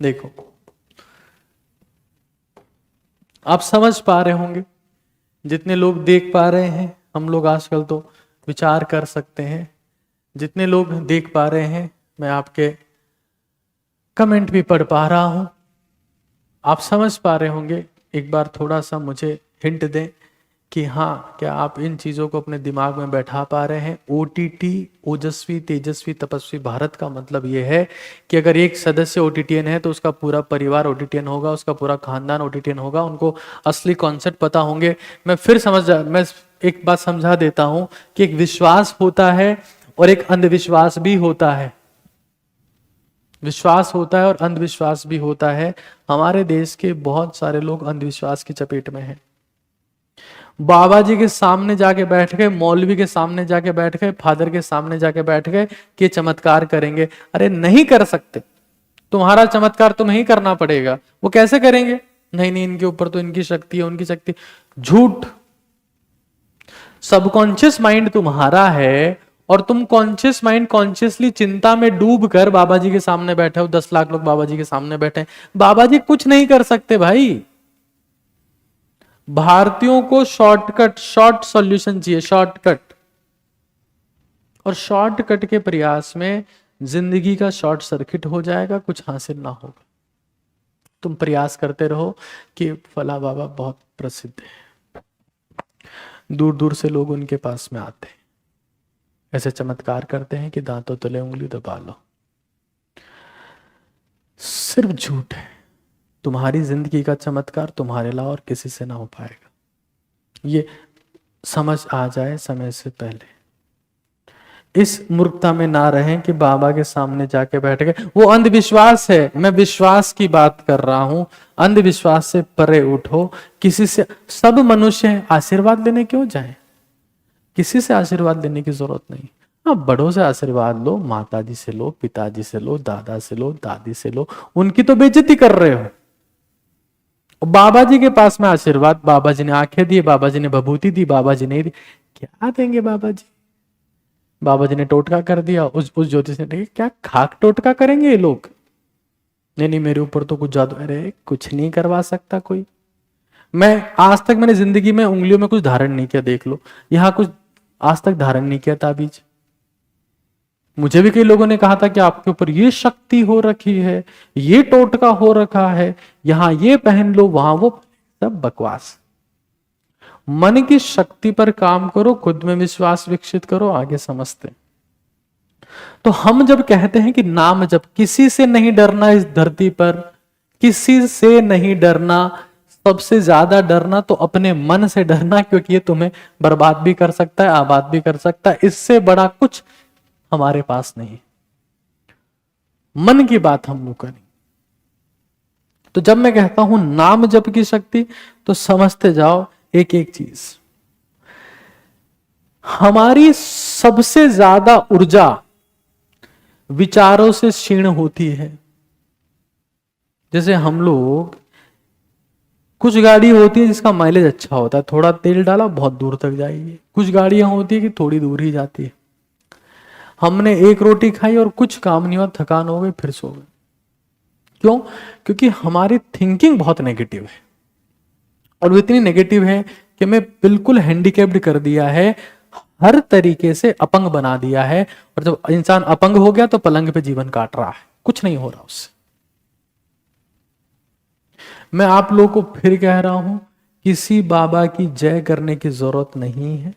देखो, आप समझ पा रहे होंगे, जितने लोग देख पा रहे हैं, हम लोग आजकल तो विचार कर सकते हैं, जितने लोग देख पा रहे हैं, मैं आपके कमेंट भी पढ़ पा रहा हूं, आप समझ पा रहे होंगे। एक बार थोड़ा सा मुझे हिंट दें कि हाँ, क्या आप इन चीजों को अपने दिमाग में बैठा पा रहे हैं। ओटीटी, ओजस्वी तेजस्वी तपस्वी भारत का मतलब यह है कि अगर एक सदस्य ओटीटीएन है तो उसका पूरा परिवार ओटीटीएन होगा, उसका पूरा खानदान ओटीटीएन होगा, उनको असली कॉन्सेप्ट पता होंगे। मैं एक बात समझा देता हूं कि एक विश्वास होता है और एक अंधविश्वास भी होता है। विश्वास होता है और अंधविश्वास भी होता है। हमारे देश के बहुत सारे लोग अंधविश्वास की चपेट में हैं। बाबा जी के सामने जाके बैठ गए, मौलवी के सामने जाके बैठ गए, फादर के सामने जाके बैठ गए कि चमत्कार करेंगे। अरे नहीं कर सकते, तुम्हारा चमत्कार तुम्हें ही करना पड़ेगा। वो कैसे करेंगे? नहीं नहीं, इनके ऊपर तो इनकी शक्ति है, उनकी शक्ति। झूठ। सबकॉन्शियस माइंड तुम्हारा है और तुम कॉन्शियस माइंड कॉन्शियसली चिंता में डूब कर बाबा जी के सामने बैठे हो। 10 लाख लोग बाबा जी के सामने बैठे हैं, बाबा जी कुछ नहीं कर सकते भाई। भारतीयों को शॉर्टकट, शॉर्ट सॉल्यूशन चाहिए, शॉर्टकट। और शॉर्टकट के प्रयास में जिंदगी का शॉर्ट सर्किट हो जाएगा, कुछ हासिल ना होगा। तुम प्रयास करते रहो कि फला बाबा बहुत प्रसिद्ध है, दूर दूर से लोग उनके पास में आते हैं, ऐसे चमत्कार करते हैं कि दांतों तले उंगली दबा लो। सिर्फ झूठ है। तुम्हारी जिंदगी का चमत्कार तुम्हारे अलावा और किसी से ना हो पाएगा। ये समझ आ जाए समय से पहले। इस मूर्खता में ना रहें कि बाबा के सामने जाके बैठ गए। वो अंधविश्वास है, मैं विश्वास की बात कर रहा हूं। अंधविश्वास से परे उठो। किसी से, सब मनुष्य हैं, आशीर्वाद लेने क्यों जाएं? किसी से आशीर्वाद लेने की जरूरत नहीं। हाँ, बड़ों से आशीर्वाद लो, माताजी से लो, पिताजी से लो, दादा से लो, दादी से लो, उनकी तो बेइज्जती कर रहे हो। बाबा जी के पास में आशीर्वाद, बाबा जी ने आंखें दी, बाबा जी ने भभूति दी, बाबा जी ने दी, क्या देंगे बाबा जी? बाबा जी ने टोटका कर दिया, उस ज्योतिष ने कहा क्या खाक टोटका करेंगे ये लोग? नहीं नहीं, मेरे ऊपर तो कुछ जादू। अरे कुछ नहीं करवा सकता कोई। मैं आज तक, मैंने जिंदगी में उंगलियों में कुछ धारण नहीं किया, देख लो यहां कुछ आज तक धारण नहीं किया ताबीज। मुझे भी कई लोगों ने कहा था कि आपके ऊपर ये शक्ति हो रखी है, ये टोटका हो रखा है, यहां ये पहन लो, वहां वो। सब बकवास। मन की शक्ति पर काम करो, खुद में विश्वास विकसित करो, आगे समझते। तो हम जब कहते हैं कि नाम जब, किसी से नहीं डरना इस धरती पर, किसी से नहीं डरना। सबसे ज्यादा डरना तो अपने मन से डरना, क्योंकि ये तुम्हें बर्बाद भी कर सकता है, आबाद भी कर सकता है। इससे बड़ा कुछ हमारे पास नहीं। मन की बात हम लोग करें। तो जब मैं कहता हूं नाम जप की शक्ति, तो समझते जाओ एक एक चीज। हमारी सबसे ज्यादा ऊर्जा विचारों से क्षीण होती है। जैसे हम लोग, कुछ गाड़ी होती है जिसका माइलेज अच्छा होता है, थोड़ा तेल डाला बहुत दूर तक जाएगी। कुछ गाड़ियां होती है कि थोड़ी दूर ही जाती है। हमने एक रोटी खाई और कुछ काम नहीं हुआ, थकान हो गई, फिर सो गए। क्यों? क्योंकि हमारी थिंकिंग बहुत नेगेटिव है। और वो इतनी नेगेटिव है कि मैं बिल्कुल हैंडीकैप्ड कर दिया है, हर तरीके से अपंग बना दिया है। और जब इंसान अपंग हो गया तो पलंग पे जीवन काट रहा है, कुछ नहीं हो रहा उससे। मैं आप लोगों को फिर कह रहा हूं, किसी बाबा की जय करने की जरूरत नहीं है।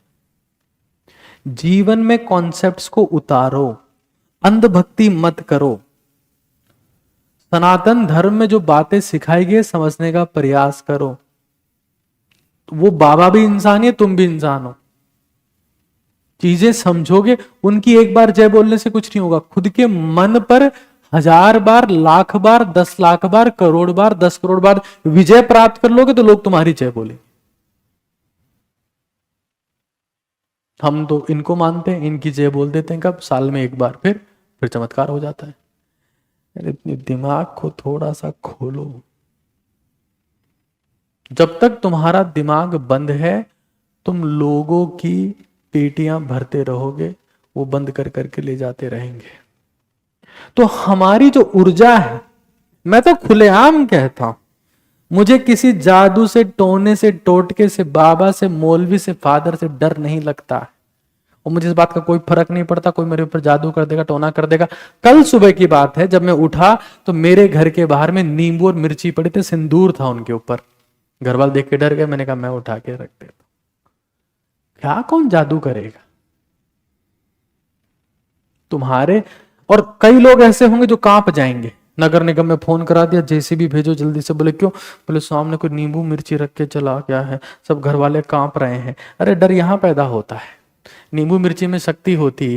जीवन में कॉन्सेप्ट्स को उतारो, अंधभक्ति मत करो। सनातन धर्म में जो बातें सिखाई गई समझने का प्रयास करो। वो बाबा भी इंसान है, तुम भी इंसान हो। चीजें समझोगे, उनकी एक बार जय बोलने से कुछ नहीं होगा। खुद के मन पर 1000 बार, लाख बार, 10 लाख बार, करोड़ बार, 10 करोड़ बार विजय प्राप्त कर लोगे तो लोग तुम्हारी जय बोले। हम तो इनको मानते हैं, इनकी जय बोल देते हैं कब? साल में एक बार, फिर चमत्कार हो जाता है। अरे अपने दिमाग को थोड़ा सा खोलो। जब तक तुम्हारा दिमाग बंद है तुम लोगों की पेटियां भरते रहोगे, वो बंद कर करके ले जाते रहेंगे। तो हमारी जो ऊर्जा है, मैं तो खुलेआम कहता हूं, मुझे किसी जादू से, टोने से, टोटके से, बाबा से, मौलवी से, फादर से डर नहीं लगता है। और मुझे इस बात का कोई फर्क नहीं पड़ता कोई मेरे ऊपर जादू कर देगा, टोना कर देगा। कल सुबह की बात है, जब मैं उठा तो मेरे घर के बाहर में नींबू और मिर्ची पड़े थे, सिंदूर था उनके ऊपर। घर वाले देख के डर गए। मैंने कहा मैं उठा के रख देता, क्या कौन जादू करेगा तुम्हारे। और कई लोग ऐसे होंगे जो कांप जाएंगे। नगर निगम में फोन करा दिया, जेसीबी भेजो जल्दी से। बोले क्यों? बोले सामने कोई नींबू मिर्ची रख के चला गया है, सब घर वाले कांप रहे हैं। अरे डर यहां पैदा होता है। नींबू मिर्ची में शक्ति होती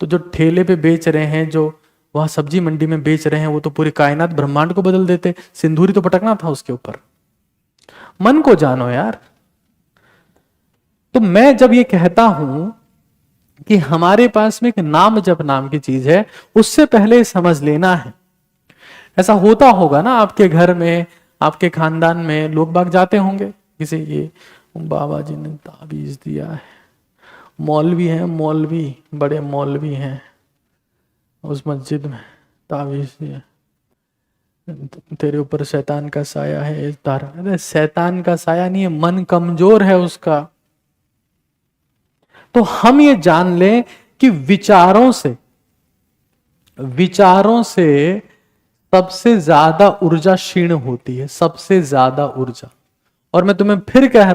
तो जो ठेले पे बेच रहे हैं, जो वहां सब्जी मंडी में बेच रहे हैं, वो तो पूरी कायनात ब्रह्मांड को बदल देते। सिंदूरी तो पटकना था उसके ऊपर। मन को जानो यार। तो मैं जब ये कहता हूं कि हमारे पास में एक नाम जप नाम की चीज है, उससे पहले समझ लेना है। ऐसा होता होगा ना आपके घर में, आपके खानदान में लोग बाग जाते होंगे किसी ये बाबा जी ने ताबीज दिया है, मौलवी हैं, मौलवी बड़े मौलवी हैं, उस मस्जिद में ताबीज दिया, तेरे ऊपर शैतान का साया है इस तारा। अरे शैतान का साया नहीं है, मन कमजोर है उसका। तो हम ये जान लें कि विचारों से सबसे ज्यादा ऊर्जा क्षीण होती है, सबसे ज्यादा ऊर्जा। और मैं तुम्हें फिर कह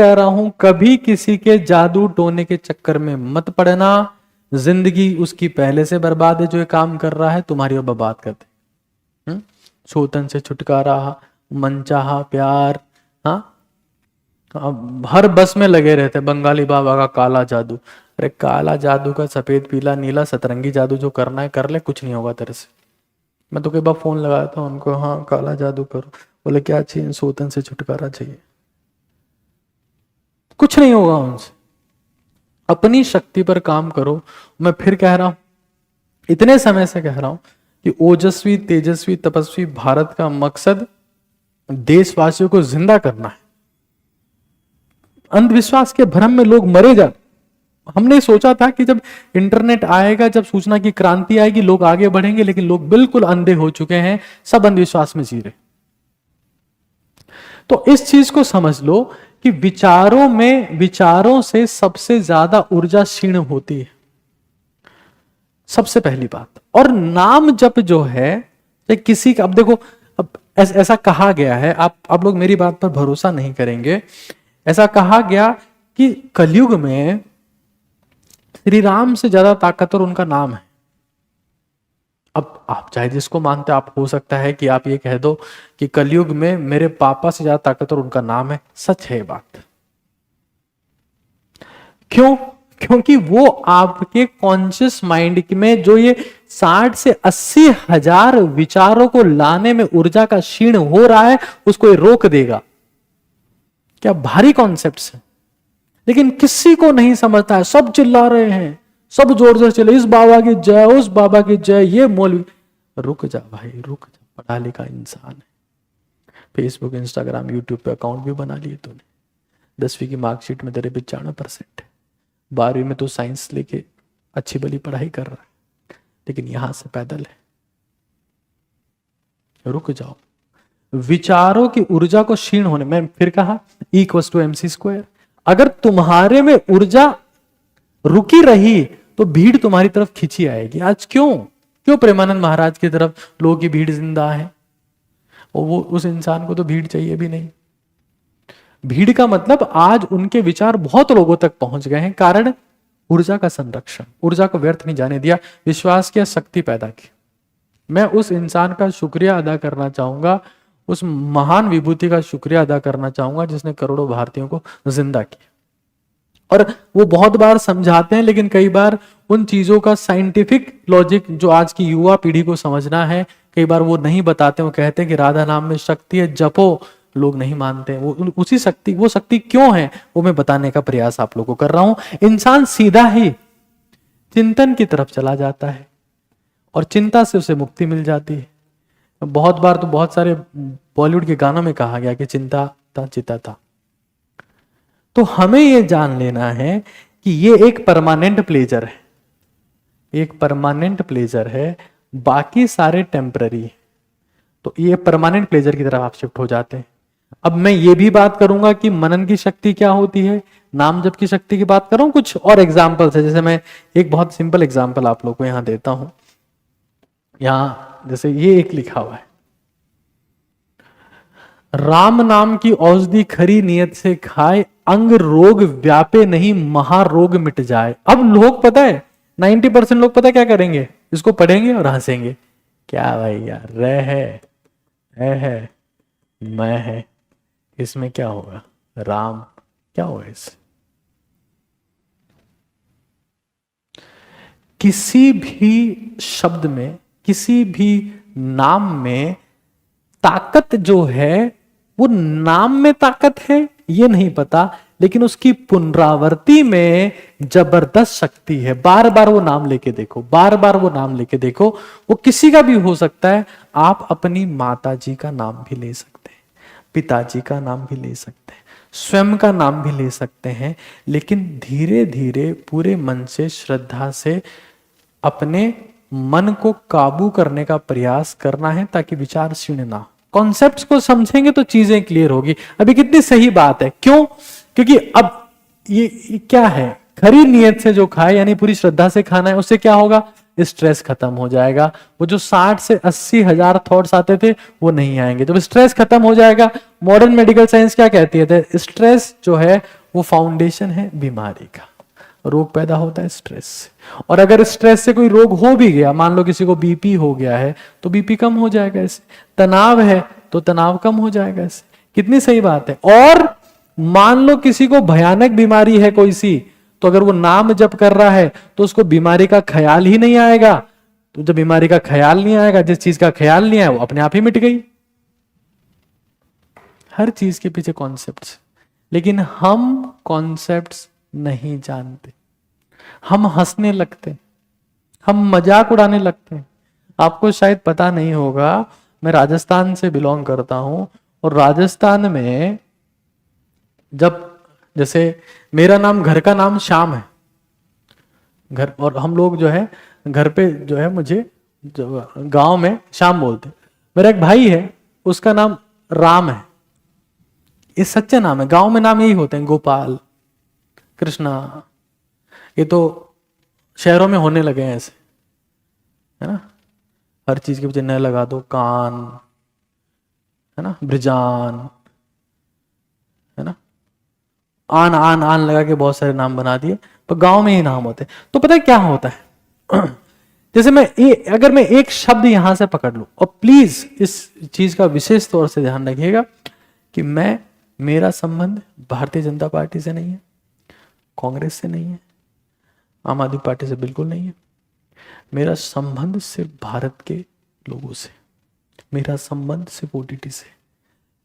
रहा हूं, कभी किसी के जादू टोने के चक्कर में मत पड़ना। जिंदगी उसकी पहले से बर्बाद है जो ये काम कर रहा है, तुम्हारी और बर्बाद कर दे। शोतन से छुटकारा, मनचाहा प्यार, हाँ हर बस में लगे रहते। बंगाली बाबा का काला जादू। अरे काला जादू का सफेद पीला नीला सतरंगी जादू जो करना है कर ले, कुछ नहीं होगा तेरे से। मैं तो कई बार फोन लगाया था उनको, हाँ काला जादू करो। बोले क्या चाहिए? शोतन से छुटकारा चाहिए। कुछ नहीं होगा उनसे। अपनी शक्ति पर काम करो। मैं फिर कह रहा हूं, इतने समय से कह रहा हूं कि ओजस्वी तेजस्वी तपस्वी भारत का मकसद देशवासियों को जिंदा करना है। अंधविश्वास के भ्रम में लोग मरे जा। हमने सोचा था कि जब इंटरनेट आएगा, जब सूचना की क्रांति आएगी, लोग आगे बढ़ेंगे, लेकिन लोग बिल्कुल अंधे हो चुके हैं, सब अंधविश्वास में जी रहे। तो इस चीज को समझ लो कि विचारों से सबसे ज्यादा ऊर्जा क्षीण होती है, सबसे पहली बात। और नाम जप जो है किसी का, अब देखो, अब ऐसा कहा गया है, आप लोग मेरी बात पर भरोसा नहीं करेंगे। ऐसा कहा गया कि कलयुग में श्री राम से ज्यादा ताकतवर उनका नाम है। अब आप चाहे जिसको मानते, आप हो सकता है कि आप ये कह दो कि कलयुग में मेरे पापा से ज्यादा ताकतवर उनका नाम है। सच है बात। क्यों? क्योंकि वो आपके कॉन्शियस माइंड में जो ये 60 से 80 हजार विचारों को लाने में ऊर्जा का क्षीण हो रहा है, उसको ये रोक देगा। क्या भारी कॉन्सेप्ट्स है, लेकिन किसी को नहीं समझता है। सब चिल्ला रहे हैं, सब जोर से चले, इस बाबा की जय, उस बाबा की जय, ये मौलवी। रुक जा भाई, रुक जा। पढ़ा लिखा इंसान है। फेसबुक, इंस्टाग्राम, यूट्यूब पे अकाउंट भी बना लिए तूने। 10वीं की मार्कशीट में तेरे 95% है। 12वीं में तो साइंस लेके अच्छी भली पढ़ाई कर रहा है, लेकिन यहां से पैदल है। रुक जाओ। विचारों की ऊर्जा को क्षीण होने में, फिर कहा E=mc²। अगर तुम्हारे में ऊर्जा रुकी रही तो भीड़ तुम्हारी तरफ खींची आएगी। आज क्यों प्रेमानंद महाराज की तरफ लोगों की भीड़ जिंदा है, और वो उस इंसान को तो भीड़ चाहिए भी नहीं। भीड़ का मतलब आज उनके विचार बहुत लोगों तक पहुंच गए हैं, कारण ऊर्जा का संरक्षण, ऊर्जा को व्यर्थ नहीं जाने दिया, विश्वास की शक्ति पैदा की। मैं उस इंसान का शुक्रिया अदा करना चाहूंगा, उस महान विभूति का शुक्रिया अदा करना चाहूंगा जिसने करोड़ों भारतीयों को जिंदा किया। और वो बहुत बार समझाते हैं, लेकिन कई बार उन चीजों का साइंटिफिक लॉजिक जो आज की युवा पीढ़ी को समझना है, कई बार वो नहीं बताते। वो कहते हैं कि राधा नाम में शक्ति है, जपो। लोग नहीं मानते। वो शक्ति क्यों है, वो मैं बताने का प्रयास आप लोगों को कर रहा हूं। इंसान सीधा ही चिंतन की तरफ चला जाता है, और चिंता से उसे मुक्ति मिल जाती है। बहुत बार तो बहुत सारे बॉलीवुड के गानों में कहा गया कि चिंता था चिता था। तो हमें यह जान लेना है कि ये एक परमानेंट प्लेजर है, एक परमानेंट प्लेजर है, बाकी सारे टेम्पररी। तो ये परमानेंट प्लेजर की तरफ आप शिफ्ट हो जाते हैं। अब मैं ये भी बात करूंगा कि मनन की शक्ति क्या होती है, नाम जप की शक्ति की बात कर रहा हूं। कुछ और एग्जाम्पल्स है, जैसे मैं एक बहुत सिंपल एग्जाम्पल आप लोग को यहां देता हूं। यहां जैसे ये एक लिखा हुआ है, राम नाम की औषधि खरी नियत से खाए, अंग रोग व्यापे नहीं महारोग मिट जाए। अब लोग पता है 90% लोग पता क्या करेंगे, इसको पढ़ेंगे और हंसेंगे, क्या भाई यार रह है मैं है, इसमें क्या होगा, राम क्या होगा इससे। किसी भी शब्द में, किसी भी नाम में ताकत जो है वो नाम में ताकत है ये नहीं पता, लेकिन उसकी पुनरावृत्ति में जबरदस्त शक्ति है। बार बार वो नाम लेके देखो, बार बार वो नाम लेके देखो, वो किसी का भी हो सकता है। आप अपनी माता जी का नाम भी ले सकते हैं, पिताजी का नाम भी ले सकते हैं, स्वयं का नाम भी ले सकते हैं, लेकिन धीरे धीरे पूरे मन से श्रद्धा से अपने मन को काबू करने का प्रयास करना है, ताकि विचार क्षीण ना हो। कॉन्सेप्ट्स को समझेंगे तो चीजें क्लियर होगी। अभी कितनी सही बात है, क्यों? क्योंकि अब ये क्या है, खरी नियत से जो खाए यानी पूरी श्रद्धा से खाना है, उससे क्या होगा, स्ट्रेस खत्म हो जाएगा। वो जो 60 से 80 हजार थॉट्स आते थे वो नहीं आएंगे। जब स्ट्रेस खत्म हो जाएगा, मॉडर्न मेडिकल साइंस क्या कहती है, स्ट्रेस जो है वो फाउंडेशन है बीमारी का। रोग पैदा होता है स्ट्रेस से, और अगर स्ट्रेस से कोई रोग हो भी गया, मान लो किसी को बीपी हो गया है तो बीपी कम हो जाएगा इससे, तनाव है तो तनाव कम हो जाएगा इससे। कितनी सही बात है। और मान लो किसी को भयानक बीमारी है कोई सी, तो अगर वो नाम जप कर रहा है तो उसको बीमारी का ख्याल ही नहीं आएगा। तो जब बीमारी का ख्याल नहीं आएगा, जिस चीज का ख्याल नहीं आया वो अपने आप ही मिट गई। हर चीज के पीछे कॉन्सेप्ट्स, लेकिन हम कॉन्सेप्ट्स नहीं जानते, हम हंसने लगते, हम मजाक उड़ाने लगते हैं। आपको शायद पता नहीं होगा, मैं राजस्थान से बिलोंग करता हूं, और राजस्थान में जब जैसे मेरा नाम, घर का नाम श्याम है, घर, और हम लोग जो है घर पे जो है मुझे गांव में श्याम बोलते। मेरा एक भाई है उसका नाम राम है, ये सच्चा नाम है। गांव में नाम यही होते हैं, गोपाल, कृष्णा। ये तो शहरों में होने लगे हैं ऐसे, है ना, हर चीज के पीछे न लगा दो, कान, है ना, ब्रिजान, है ना, आन आन आन लगा के बहुत सारे नाम बना दिए, पर गांव में ही नाम होते। तो पता है क्या होता है जैसे अगर मैं एक शब्द यहां से पकड़ लूं, और प्लीज इस चीज का विशेष तौर से ध्यान रखिएगा कि मेरा संबंध भारतीय जनता पार्टी से नहीं है, कांग्रेस से नहीं है, आम आदमी पार्टी से बिल्कुल नहीं है। मेरा संबंध सिर्फ भारत के लोगों से, मेरा संबंध सिर्फ ओटीटी से।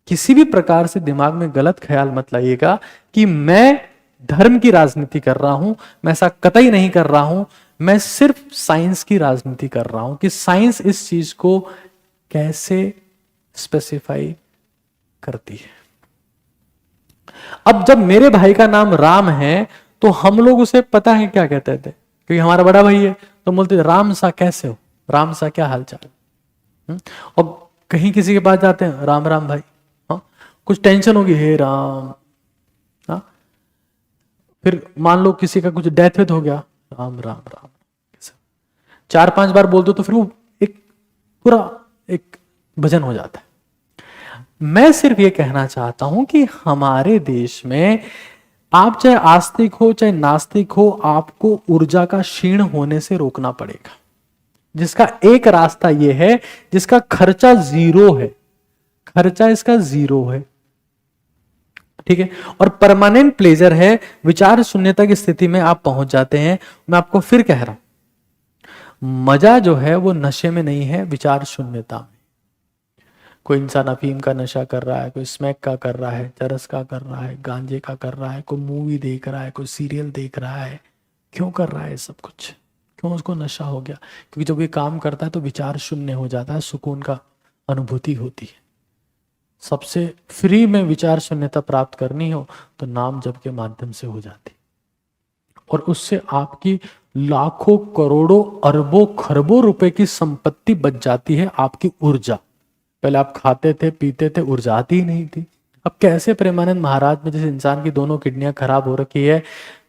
किसी भी प्रकार से दिमाग में गलत ख्याल मत लाइएगा कि मैं धर्म की राजनीति कर रहा हूं, मैं ऐसा कतई नहीं कर रहा हूं। मैं सिर्फ साइंस की राजनीति कर रहा हूं कि साइंस इस चीज को कैसे स्पेसिफाई करती है। अब जब मेरे भाई का नाम राम है तो हम लोग उसे पता है क्या कहते थे, क्योंकि हमारा बड़ा भाई है, तो बोलते थे राम सा कैसे हो, राम सा क्या हालचाल। और कहीं किसी के पास जाते हैं, राम राम भाई, हाँ कुछ टेंशन होगी, हे राम। हाँ फिर मान लो किसी का कुछ डेथ वेथ हो गया, राम राम राम। 4-5 बार बोल दो तो फिर वो एक पूरा एक भजन हो जाता है। मैं सिर्फ ये कहना चाहता हूं कि हमारे देश में आप चाहे आस्तिक हो चाहे नास्तिक हो, आपको ऊर्जा का क्षीण होने से रोकना पड़ेगा, जिसका एक रास्ता यह है, जिसका खर्चा 0 है, खर्चा इसका 0 है, ठीक है, और परमानेंट प्लेजर है। विचार शून्यता की स्थिति में आप पहुंच जाते हैं। मैं आपको फिर कह रहा हूं, मजा जो है वो नशे में नहीं है, विचार शून्यता में। कोई इंसान अफीम का नशा कर रहा है, कोई स्मैक का कर रहा है, चरस का कर रहा है, गांजे का कर रहा है, कोई मूवी देख रहा है, कोई सीरियल देख रहा है। क्यों कर रहा है सब कुछ? क्यों उसको नशा हो गया? क्योंकि जब ये काम करता है तो विचार शून्य हो जाता है, सुकून का अनुभूति होती है। सबसे फ्री में विचार शून्यता प्राप्त करनी हो तो नाम जप के माध्यम से हो जाती, और उससे आपकी लाखों करोड़ों अरबों खरबों रुपए की संपत्ति बच जाती है। आपकी ऊर्जा, पहले आप खाते थे पीते थे, ऊर्जा आती ही नहीं थी। अब कैसे प्रेमानंद महाराज में, जिस इंसान की दोनों किडनियां खराब हो रखी है,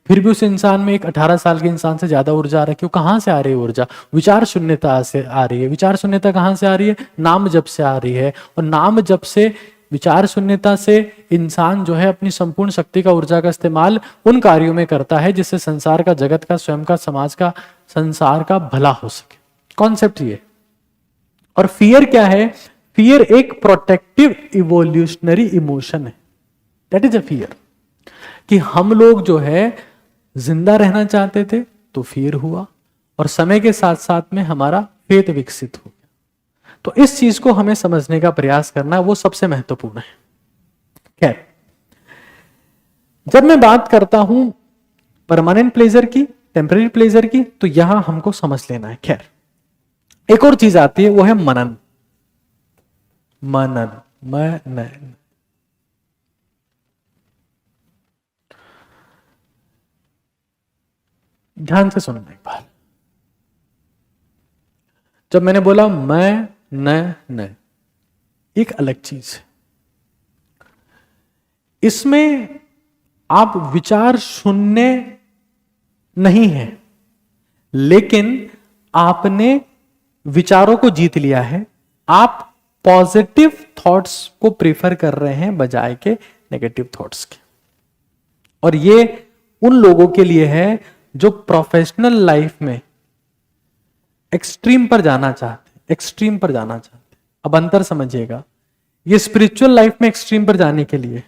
फिर भी उस इंसान में एक 18 साल के इंसान से ज्यादा ऊर्जा आ रही है? कहां से आ रही है ऊर्जा? विचार शून्यता से आ रही है। विचार शून्यता कहां से आ रही है? नाम जप से आ रही है। और नाम जप से, विचार शून्यता से इंसान जो है अपनी संपूर्ण शक्ति का, ऊर्जा का इस्तेमाल उन कार्यों में करता है जिससे संसार का, जगत का, स्वयं का, समाज का, संसार का भला हो सके। कॉन्सेप्ट ये। और फियर क्या है? फियर एक प्रोटेक्टिव इवोल्यूशनरी इमोशन है। That is a fear. कि हम लोग जो है जिंदा रहना चाहते थे तो फियर हुआ, और समय के साथ साथ में हमारा फेथ विकसित हो गया। तो इस चीज को हमें समझने का प्रयास करना, वो सबसे महत्वपूर्ण है। खैर, जब मैं बात करता हूं परमानेंट प्लेजर की, टेम्पररी प्लेजर की, तो यहां हमको समझ लेना है। खैर, एक और चीज आती है, वो है मनन। मनन ध्यान से सुनना एक बार। जब मैंने बोला मैं एक अलग चीज है, इसमें आप विचार शून्य नहीं है, लेकिन आपने विचारों को जीत लिया है। आप पॉजिटिव थॉट्स को प्रीफर कर रहे हैं बजाय के नेगेटिव थॉट्स के। और ये उन लोगों के लिए है जो प्रोफेशनल लाइफ में एक्सट्रीम पर जाना चाहते हैं, एक्सट्रीम पर जाना चाहते हैं। अब अंतर समझिएगा, ये स्पिरिचुअल लाइफ में एक्सट्रीम पर जाने के लिए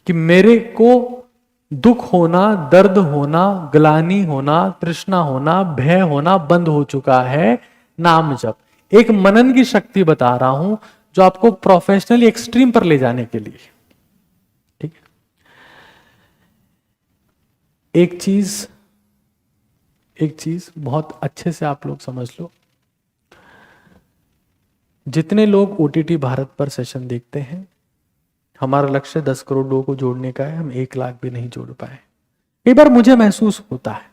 कि मेरे को दुख होना, दर्द होना, ग्लानि होना, तृष्णा होना, भय होना बंद हो चुका है, नाम जप। एक मनन की शक्ति बता रहा हूं जो आपको प्रोफेशनली एक्सट्रीम पर ले जाने के लिए। ठीक है? एक चीज बहुत अच्छे से आप लोग समझ लो। जितने लोग OTT भारत पर सेशन देखते हैं, हमारा लक्ष्य 10 करोड़ लोगों को जोड़ने का है, हम 1 लाख भी नहीं जोड़ पाए। कई बार मुझे महसूस होता है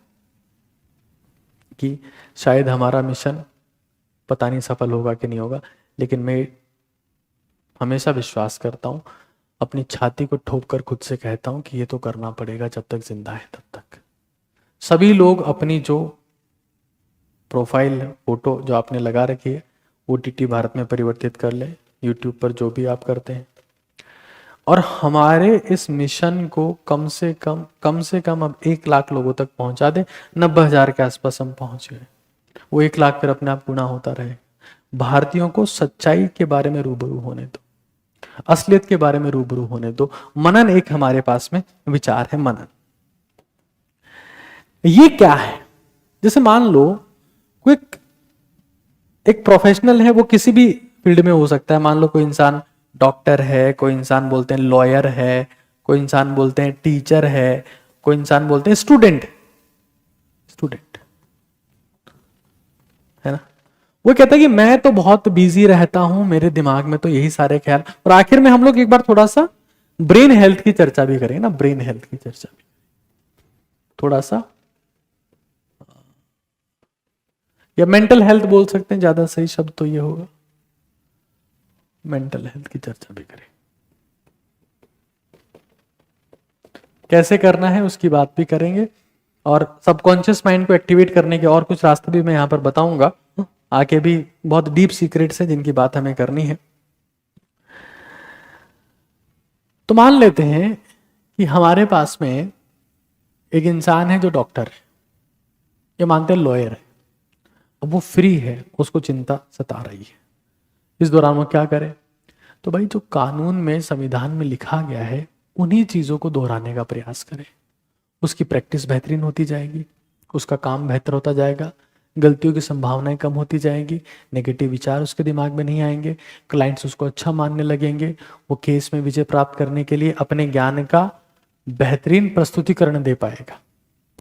कि शायद हमारा मिशन पता नहीं सफल होगा कि नहीं होगा, लेकिन मैं हमेशा विश्वास करता हूं, अपनी छाती को ठोक कर खुद से कहता हूं कि ये तो करना पड़ेगा, जब तक जिंदा है तब तक। सभी लोग अपनी जो प्रोफाइल फोटो जो आपने लगा रखी है OTT भारत में परिवर्तित कर ले, YouTube पर जो भी आप करते हैं, और हमारे इस मिशन को कम से कम अब 1 लाख लोगों तक पहुंचा दे। 90,000 के आसपास हम पहुंच गए, वो 1 लाख फिर अपने आप गुना होता रहे। भारतीयों को सच्चाई के बारे में रूबरू होने दो, असलियत के बारे में रूबरू होने दो। मनन एक हमारे पास में विचार है। मनन ये क्या है? जैसे मान लो कोई एक प्रोफेशनल है, वो किसी भी फील्ड में हो सकता है। मान लो कोई इंसान डॉक्टर है, कोई इंसान बोलते हैं लॉयर है, कोई इंसान बोलते हैं टीचर है, कोई इंसान बोलते हैं स्टूडेंट है ना। वो कहता है कि मैं तो बहुत बिजी रहता हूं, मेरे दिमाग में तो यही सारे ख्याल। और आखिर में हम लोग एक बार थोड़ा सा ब्रेन हेल्थ की चर्चा भी करेंगे ना, ब्रेन हेल्थ की चर्चा भी थोड़ा सा, या मेंटल हेल्थ बोल सकते हैं, ज्यादा सही शब्द तो ये होगा, मेंटल हेल्थ की चर्चा भी करें। कैसे करना है उसकी बात भी करेंगे, और सबकॉन्शियस माइंड को एक्टिवेट करने के और कुछ रास्ते भी मैं यहां पर बताऊंगा। आगे भी बहुत डीप सीक्रेट्स है जिनकी बात हमें करनी है। तो मान लेते हैं कि हमारे पास में एक इंसान है जो डॉक्टर है, ये मानते हैं लॉयर है। अब वो फ्री है, उसको चिंता सता रही है, इस दौरान वो क्या करे? तो भाई जो कानून में, संविधान में लिखा गया है, उन्हीं चीजों को दोहराने का प्रयास करे। उसकी प्रैक्टिस बेहतरीन होती जाएगी, उसका काम बेहतर होता जाएगा, गलतियों की संभावनाएं कम होती जाएंगी, नेगेटिव विचार उसके दिमाग में नहीं आएंगे, क्लाइंट्स उसको अच्छा मानने लगेंगे। वो केस में विजय प्राप्त करने के लिए अपने ज्ञान का बेहतरीन प्रस्तुतिकरण दे पाएगा।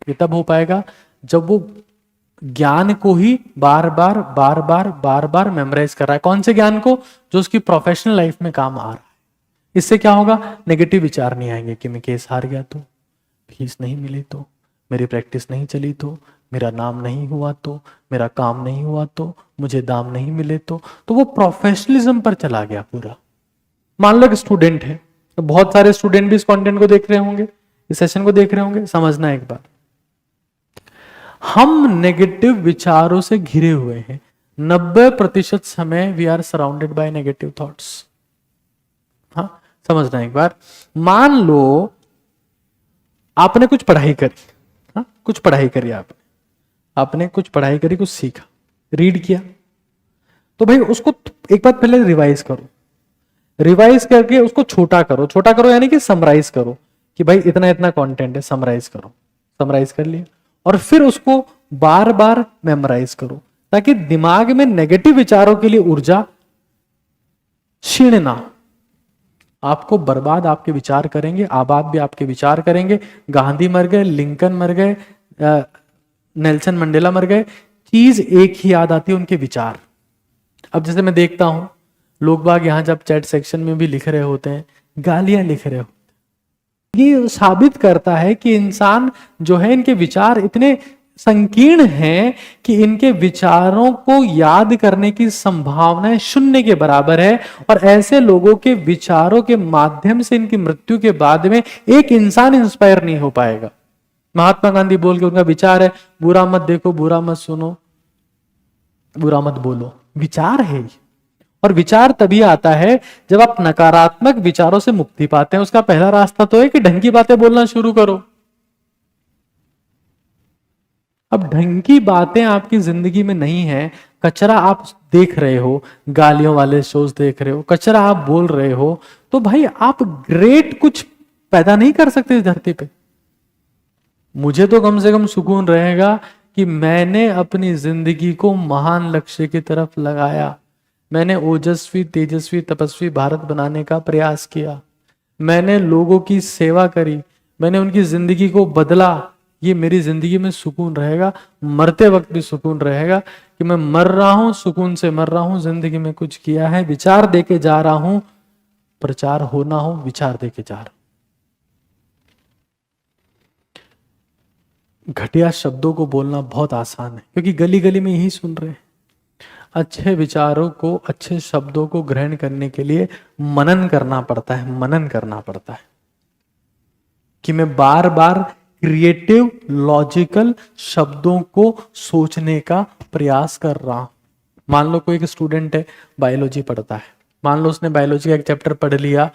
ये तब हो पाएगा जब वो ज्ञान को ही बार बार मेमोराइज कर रहा है। कौन से ज्ञान को? जो उसकी प्रोफेशनल लाइफ में काम आ रहा है। इससे क्या होगा? नेगेटिव विचार नहीं आएंगे कि मैं केस हार गया तो, फीस नहीं मिली तो, मेरी प्रैक्टिस नहीं चली तो, मेरा नाम नहीं हुआ तो, मेरा काम नहीं हुआ तो, मुझे दाम नहीं मिले तो वो प्रोफेशनलिज्म पर चला गया पूरा। मान लो एक स्टूडेंट है, तो बहुत सारे स्टूडेंट भी इस कंटेंट को देख रहे होंगे, इस सेशन को देख रहे होंगे। समझना एक बार, हम नेगेटिव विचारों से घिरे हुए हैं। 90% समय we are surrounded by negative thoughts. हाँ, समझना एक बार। मान लो आपने कुछ पढ़ाई करी, हाँ, कुछ पढ़ाई करी आपने कुछ पढ़ाई करी, कुछ सीखा, रीड किया, तो भाई उसको एक बार पहले रिवाइज करो। रिवाइज करके उसको छोटा करो यानी कि समराइज करो कि भाई इतना इतना कंटेंट है, समराइज करो। समराइज कर लिया और फिर उसको बार बार मेमोराइज करो, ताकि दिमाग में नेगेटिव विचारों के लिए ऊर्जा क्षीण ना। आपको बर्बाद आपके विचार करेंगे, आबाद भी आपके विचार करेंगे। गांधी मर गए, लिंकन मर गए, नेल्सन मंडेला मर गए, चीज एक ही याद आती है, उनके विचार। अब जैसे मैं देखता हूं लोग बाग यहां जब चैट सेक्शन में भी लिख रहे होते हैं, गालियां लिख रहे होते हैं, ये साबित करता है कि इंसान जो है, इनके विचार इतने संकीर्ण हैं कि इनके विचारों को याद करने की संभावना शून्य के बराबर है। और ऐसे लोगों के विचारों के माध्यम से इनकी मृत्यु के बाद में एक इंसान इंस्पायर नहीं हो पाएगा। महात्मा गांधी बोल के उनका विचार है, बुरा मत देखो, बुरा मत सुनो, बुरा मत बोलो। विचार है, और विचार तभी आता है जब आप नकारात्मक विचारों से मुक्ति पाते हैं। उसका पहला रास्ता तो है कि ढंग की बातें बोलना शुरू करो। अब ढंग की बातें आपकी जिंदगी में नहीं है, कचरा आप देख रहे हो, गालियों वाले शोज देख रहे हो, कचरा आप बोल रहे हो, तो भाई आप ग्रेट कुछ पैदा नहीं कर सकते इस धरती पे। मुझे तो कम से कम सुकून रहेगा कि मैंने अपनी जिंदगी को महान लक्ष्य की तरफ लगाया, मैंने ओजस्वी तेजस्वी तपस्वी भारत बनाने का प्रयास किया, मैंने लोगों की सेवा करी, मैंने उनकी जिंदगी को बदला। ये मेरी जिंदगी में सुकून रहेगा, मरते वक्त भी सुकून रहेगा कि मैं मर रहा हूं, सुकून से मर रहा हूं, जिंदगी में कुछ किया है, विचार देके जा रहा हूं, प्रचार होना हो, विचार देके जा रहा हूं। घटिया शब्दों को बोलना बहुत आसान है, क्योंकि गली गली में यही सुन रहे हैं। अच्छे विचारों को, अच्छे शब्दों को ग्रहण करने के लिए मनन करना पड़ता है, मनन करना पड़ता है कि मैं बार बार क्रिएटिव लॉजिकल शब्दों को सोचने का प्रयास कर रहा हूं। मान लो कोई एक स्टूडेंट है, बायोलॉजी पढ़ता है, मान लो उसने बायोलॉजी का एक चैप्टर पढ़ लिया,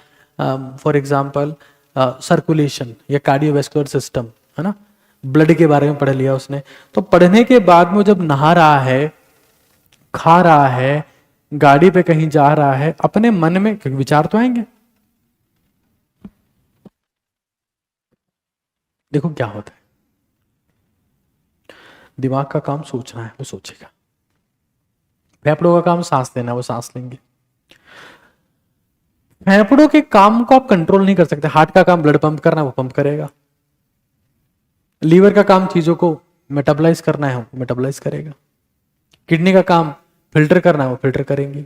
फॉर एग्जांपल सर्कुलेशन या कार्डियोवैस्कुलर सिस्टम, है ना, ब्लड के बारे में पढ़ लिया उसने। तो पढ़ने के बाद में जब नहा रहा है, खा रहा है, गाड़ी पे कहीं जा रहा है, अपने मन में विचार तो आएंगे। देखो क्या होता है, दिमाग का काम सोचना है, वो सोचेगा। फेफड़ों का काम सांस लेना है, वो सांस लेंगे। फेफड़ों के काम को आप कंट्रोल नहीं कर सकते। हार्ट का काम ब्लड पंप करना है, वो पंप करेगा। लीवर का काम चीजों को मेटाबलाइज करना है, वो मेटाबलाइज करेगा। किडनी का काम फिल्टर करना है, वो फिल्टर करेंगे।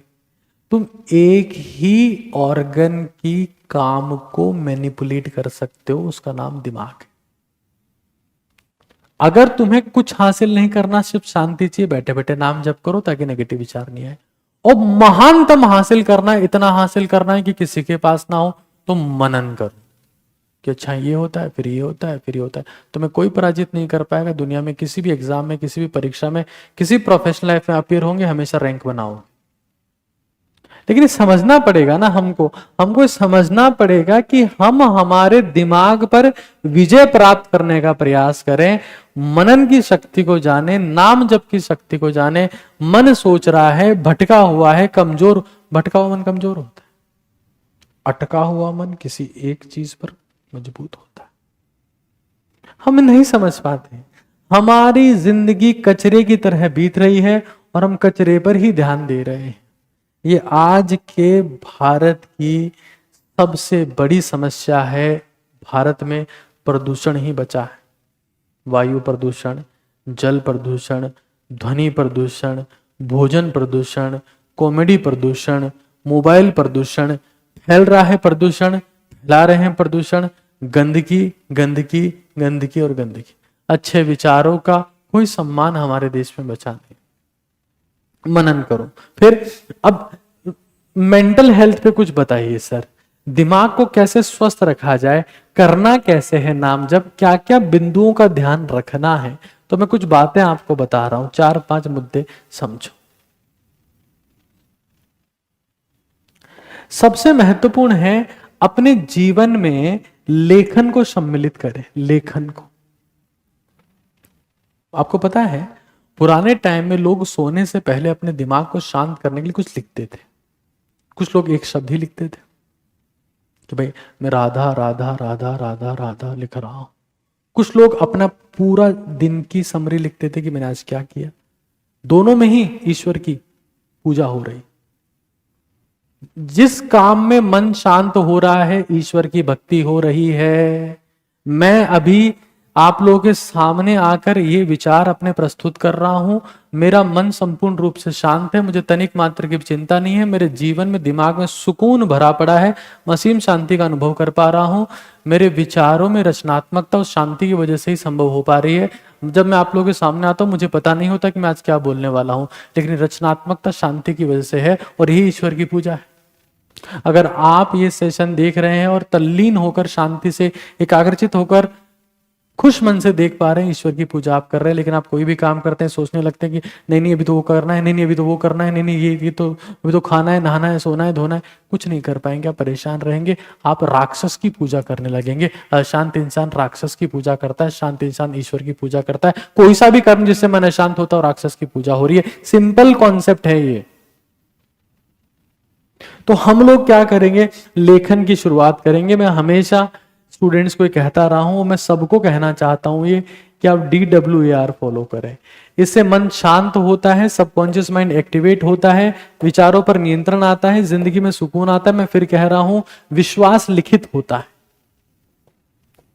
तुम एक ही ऑर्गन की काम को मैनिपुलेट कर सकते हो, उसका नाम दिमाग है। अगर तुम्हें कुछ हासिल नहीं करना, सिर्फ शांति चाहिए, बैठे बैठे नाम जप करो ताकि नेगेटिव विचार नहीं आए। और महानतम हासिल करना है, इतना हासिल करना है कि किसी के पास ना हो, तो मनन करो कि अच्छा ये होता है, फिर ये होता है, फिर ये होता है। तुम्हें कोई पराजित नहीं कर पाएगा दुनिया में। किसी भी एग्जाम में, किसी भी परीक्षा में, किसी प्रोफेशनल लाइफ में अपीयर होंगे, हमेशा रैंक बनाओ। लेकिन समझना पड़ेगा ना, हमको समझना पड़ेगा कि हम हमारे दिमाग पर विजय प्राप्त करने का प्रयास करें। मनन की शक्ति को जाने, नाम जप की शक्ति को जाने। मन सोच रहा है, भटका हुआ है, कमजोर, भटका हुआ मन कमजोर होता है, अटका हुआ मन किसी एक चीज पर मजबूत होता है। हम नहीं समझ पाते, हमारी जिंदगी कचरे की तरह बीत रही है और हम कचरे पर ही ध्यान दे रहे हैं। ये आज के भारत की सबसे बड़ी समस्या है। भारत में प्रदूषण ही बचा है, वायु प्रदूषण, जल प्रदूषण, ध्वनि प्रदूषण, भोजन प्रदूषण, कॉमेडी प्रदूषण, मोबाइल प्रदूषण, फैल रहा है प्रदूषण, फैला रहे हैं प्रदूषण, गंदगी गंदगी गंदगी और गंदगी। अच्छे विचारों का कोई सम्मान हमारे देश में बचा नहीं। मनन करो। फिर अब मेंटल हेल्थ पे कुछ बताइए सर, दिमाग को कैसे स्वस्थ रखा जाए, करना कैसे है नाम जप, क्या क्या बिंदुओं का ध्यान रखना है। तो मैं कुछ बातें आपको बता रहा हूं, 4-5 मुद्दे समझो। सबसे महत्वपूर्ण है अपने जीवन में लेखन को सम्मिलित करें। लेखन को, आपको पता है पुराने टाइम में लोग सोने से पहले अपने दिमाग को शांत करने के लिए कुछ लिखते थे। कुछ लोग एक शब्द ही लिखते थे कि भाई मैं राधा राधा राधा राधा राधा लिख रहा हूं। कुछ लोग अपना पूरा दिन की समरी लिखते थे कि मैंने आज क्या किया। दोनों में ही ईश्वर की पूजा हो रही। जिस काम में मन शांत हो रहा है ईश्वर की भक्ति हो रही है। मैं अभी आप लोगों के सामने आकर ये विचार अपने प्रस्तुत कर रहा हूं, मेरा मन संपूर्ण रूप से शांत है, मुझे तनिक मात्र की चिंता नहीं है, मेरे जीवन में दिमाग में सुकून भरा पड़ा है, मैं असीम शांति का अनुभव कर पा रहा हूं, मेरे विचारों में रचनात्मकता और शांति की वजह से ही संभव हो पा रही है। जब मैं आप लोगों के सामने आता हूं मुझे पता नहीं होता कि मैं आज क्या बोलने वाला हूं, लेकिन रचनात्मकता शांति की वजह से है और यही ईश्वर की पूजा है। अगर आप ये सेशन देख रहे हैं और तल्लीन होकर शांति से एकाग्रचित होकर खुश मन से देख पा रहे हैं, ईश्वर की पूजा आप कर रहे हैं। लेकिन आप कोई भी काम करते हैं सोचने लगते हैं कि नहीं नहीं अभी तो वो करना है, नहीं नहीं अभी तो वो करना है, नहीं नहीं ये तो अभी तो खाना है, नहाना है, सोना है, धोना है, कुछ नहीं कर पाएंगे, आप परेशान रहेंगे, आप राक्षस की पूजा करने लगेंगे। अशांत इंसान राक्षस की पूजा करता है, शांत इंसान ईश्वर की पूजा करता है। कोई सा भी कर्म जिससे मन अशांत होता है राक्षस की पूजा हो रही है। सिंपल कॉन्सेप्ट है ये। तो हम लोग क्या करेंगे, लेखन की शुरुआत करेंगे। मैं हमेशा स्टूडेंट्स को कहता रहा हूं, मैं सबको कहना चाहता हूं ये कि आप DWAR फॉलो करें। इससे मन शांत होता है, सबकॉन्शियस माइंड एक्टिवेट होता है, विचारों पर नियंत्रण आता है, जिंदगी में सुकून आता है। मैं फिर कह रहा हूं, विश्वास लिखित होता है।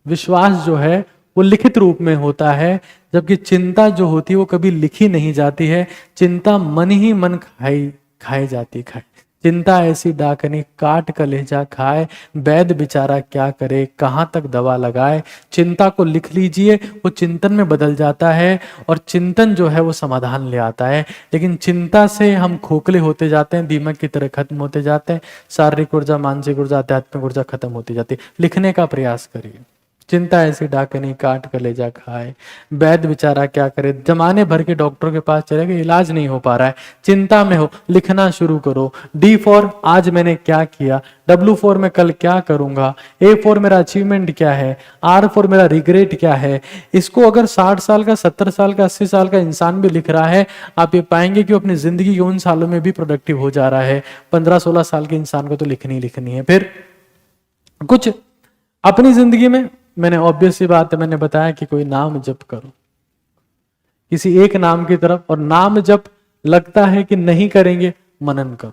विश्वास जो है वो लिखित रूप में होता है, जबकि चिंता जो होती है वो कभी लिखी नहीं जाती है। चिंता मन ही मन खाई जाती खाए। चिंता ऐसी डाकनी काट कलेजा खाए, वैद्य बेचारा क्या करे कहां तक दवा लगाए। चिंता को लिख लीजिए, वो चिंतन में बदल जाता है और चिंतन जो है वो समाधान ले आता है। लेकिन चिंता से हम खोखले होते जाते हैं, दीमक की तरह खत्म होते जाते हैं, शारीरिक ऊर्जा, मानसिक ऊर्जा, आध्यात्मिक ऊर्जा खत्म होती जाती है। लिखने का प्रयास करिए। चिंता ऐसी डाकनी काट कलेजा खाए, वैद्य बेचारा क्या करे, जमाने भर के डॉक्टरों के पास चले गए, इलाज नहीं हो पा रहा है, चिंता में हो, लिखना शुरू करो। D फॉर आज मैंने क्या किया, W फॉर मैं कल क्या करूंगा, A फॉर मेरा अचीवमेंट क्या है, R फॉर मेरा रिग्रेट क्या है। इसको अगर 60 साल का, 70 साल का, 80 साल का इंसान भी लिख रहा है, आप ये पाएंगे कि वो अपनी जिंदगी के उन सालों में भी प्रोडक्टिव हो जा रहा है। 15-16 साल के इंसान को तो लिखनी लिखनी है। फिर कुछ अपनी जिंदगी में, मैंने ऑब्वियस सी बात है, मैंने बताया कि कोई नाम जप करो किसी एक नाम की तरफ, और नाम जप लगता है कि नहीं करेंगे, मनन करो।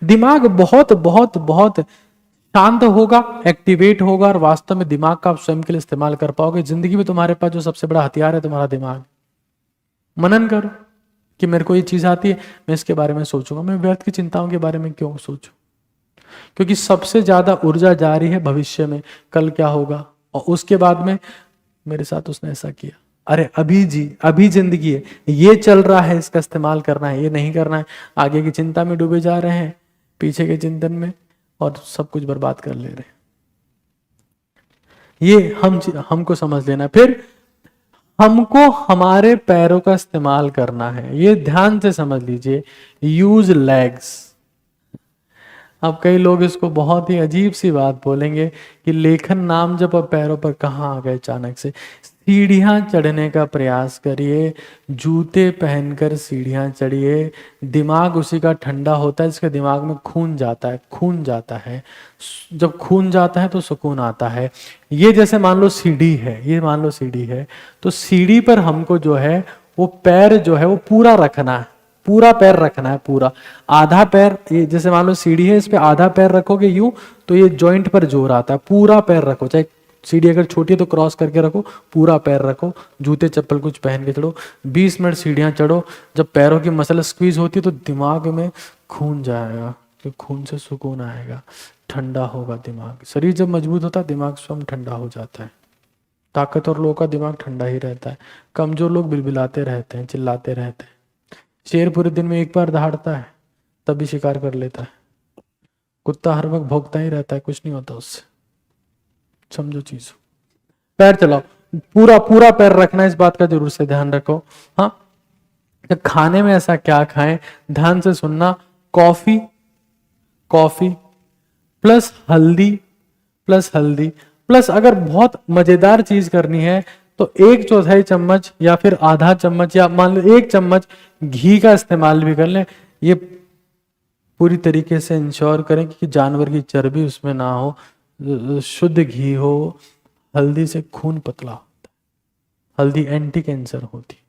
दिमाग बहुत बहुत बहुत शांत होगा, एक्टिवेट होगा, और वास्तव में दिमाग का आप स्वयं के लिए इस्तेमाल कर पाओगे। जिंदगी में तुम्हारे पास जो सबसे बड़ा हथियार है तुम्हारा दिमाग। मनन करो कि मेरे को ये चीज आती है, मैं इसके बारे में सोचूंगा, मैं व्यर्थ की चिंताओं के बारे में क्यों सोचूं, क्योंकि सबसे ज्यादा ऊर्जा जा रही है भविष्य में, कल क्या होगा, और उसके बाद में मेरे साथ उसने ऐसा किया। अरे अभी जी, अभी जिंदगी है, ये चल रहा है, इसका इस्तेमाल करना है, ये नहीं करना है। आगे की चिंता में डूबे जा रहे हैं, पीछे के चिंतन में, और सब कुछ बर्बाद कर ले रहे हैं। ये हमको समझ लेना। फिर हमको हमारे पैरों का इस्तेमाल करना है, ये ध्यान से समझ लीजिए। Use legs. अब कई लोग इसको बहुत ही अजीब सी बात बोलेंगे कि लेखन नाम जब अब पैरों पर कहाँ आ गए अचानक से। सीढ़ियाँ चढ़ने का प्रयास करिए, जूते पहनकर सीढ़ियाँ चढ़िए। दिमाग उसी का ठंडा होता है जिसके दिमाग में खून जाता है। खून जाता है, जब खून जाता है तो सुकून आता है। ये जैसे मान लो सीढ़ी है, ये मान लो सीढ़ी है, तो सीढ़ी पर हमको जो है वो पैर जो है वो पूरा रखना है, पूरा पैर रखना है, पूरा। आधा पैर, ये जैसे मान लो सीढ़ी है, इस पे आधा पैर रखोगे यूं तो ये जॉइंट पर जोर आता है। पूरा पैर रखो, चाहे सीढ़ी अगर छोटी है तो क्रॉस करके रखो, पूरा पैर रखो, जूते चप्पल कुछ पहन के चढ़ो, 20 मिनट सीढ़ियाँ चढ़ो। जब पैरों की मसल स्क्वीज होती है तो दिमाग में खून जाएगा, तो खून से सुकून आएगा, ठंडा होगा दिमाग। शरीर जब मजबूत होता है दिमाग स्वयं ठंडा हो जाता है। ताकतवर लोगों का दिमाग ठंडा ही रहता है, कमजोर लोग बिलबिलाते रहते हैं, चिल्लाते रहते हैं। शेर पूरे दिन में एक बार दहाड़ता है तभी शिकार कर लेता है, कुत्ता हर वक्त भौंकता ही रहता है, कुछ नहीं होता उससे। समझो चीज। पैर चलाओ, पूरा पूरा पैर रखना, इस बात का जरूर से ध्यान रखो। हाँ, तो खाने में ऐसा क्या खाएं, ध्यान से सुनना। कॉफी, कॉफी प्लस हल्दी, प्लस हल्दी प्लस अगर बहुत मजेदार चीज करनी है तो 1/4 चम्मच या फिर आधा चम्मच या मान लो 1 चम्मच घी का इस्तेमाल भी कर लें। ये पूरी तरीके से इंश्योर करें कि जानवर की चर्बी उसमें ना हो, शुद्ध घी हो। हल्दी से खून पतला होता है, हल्दी एंटी कैंसर होती है।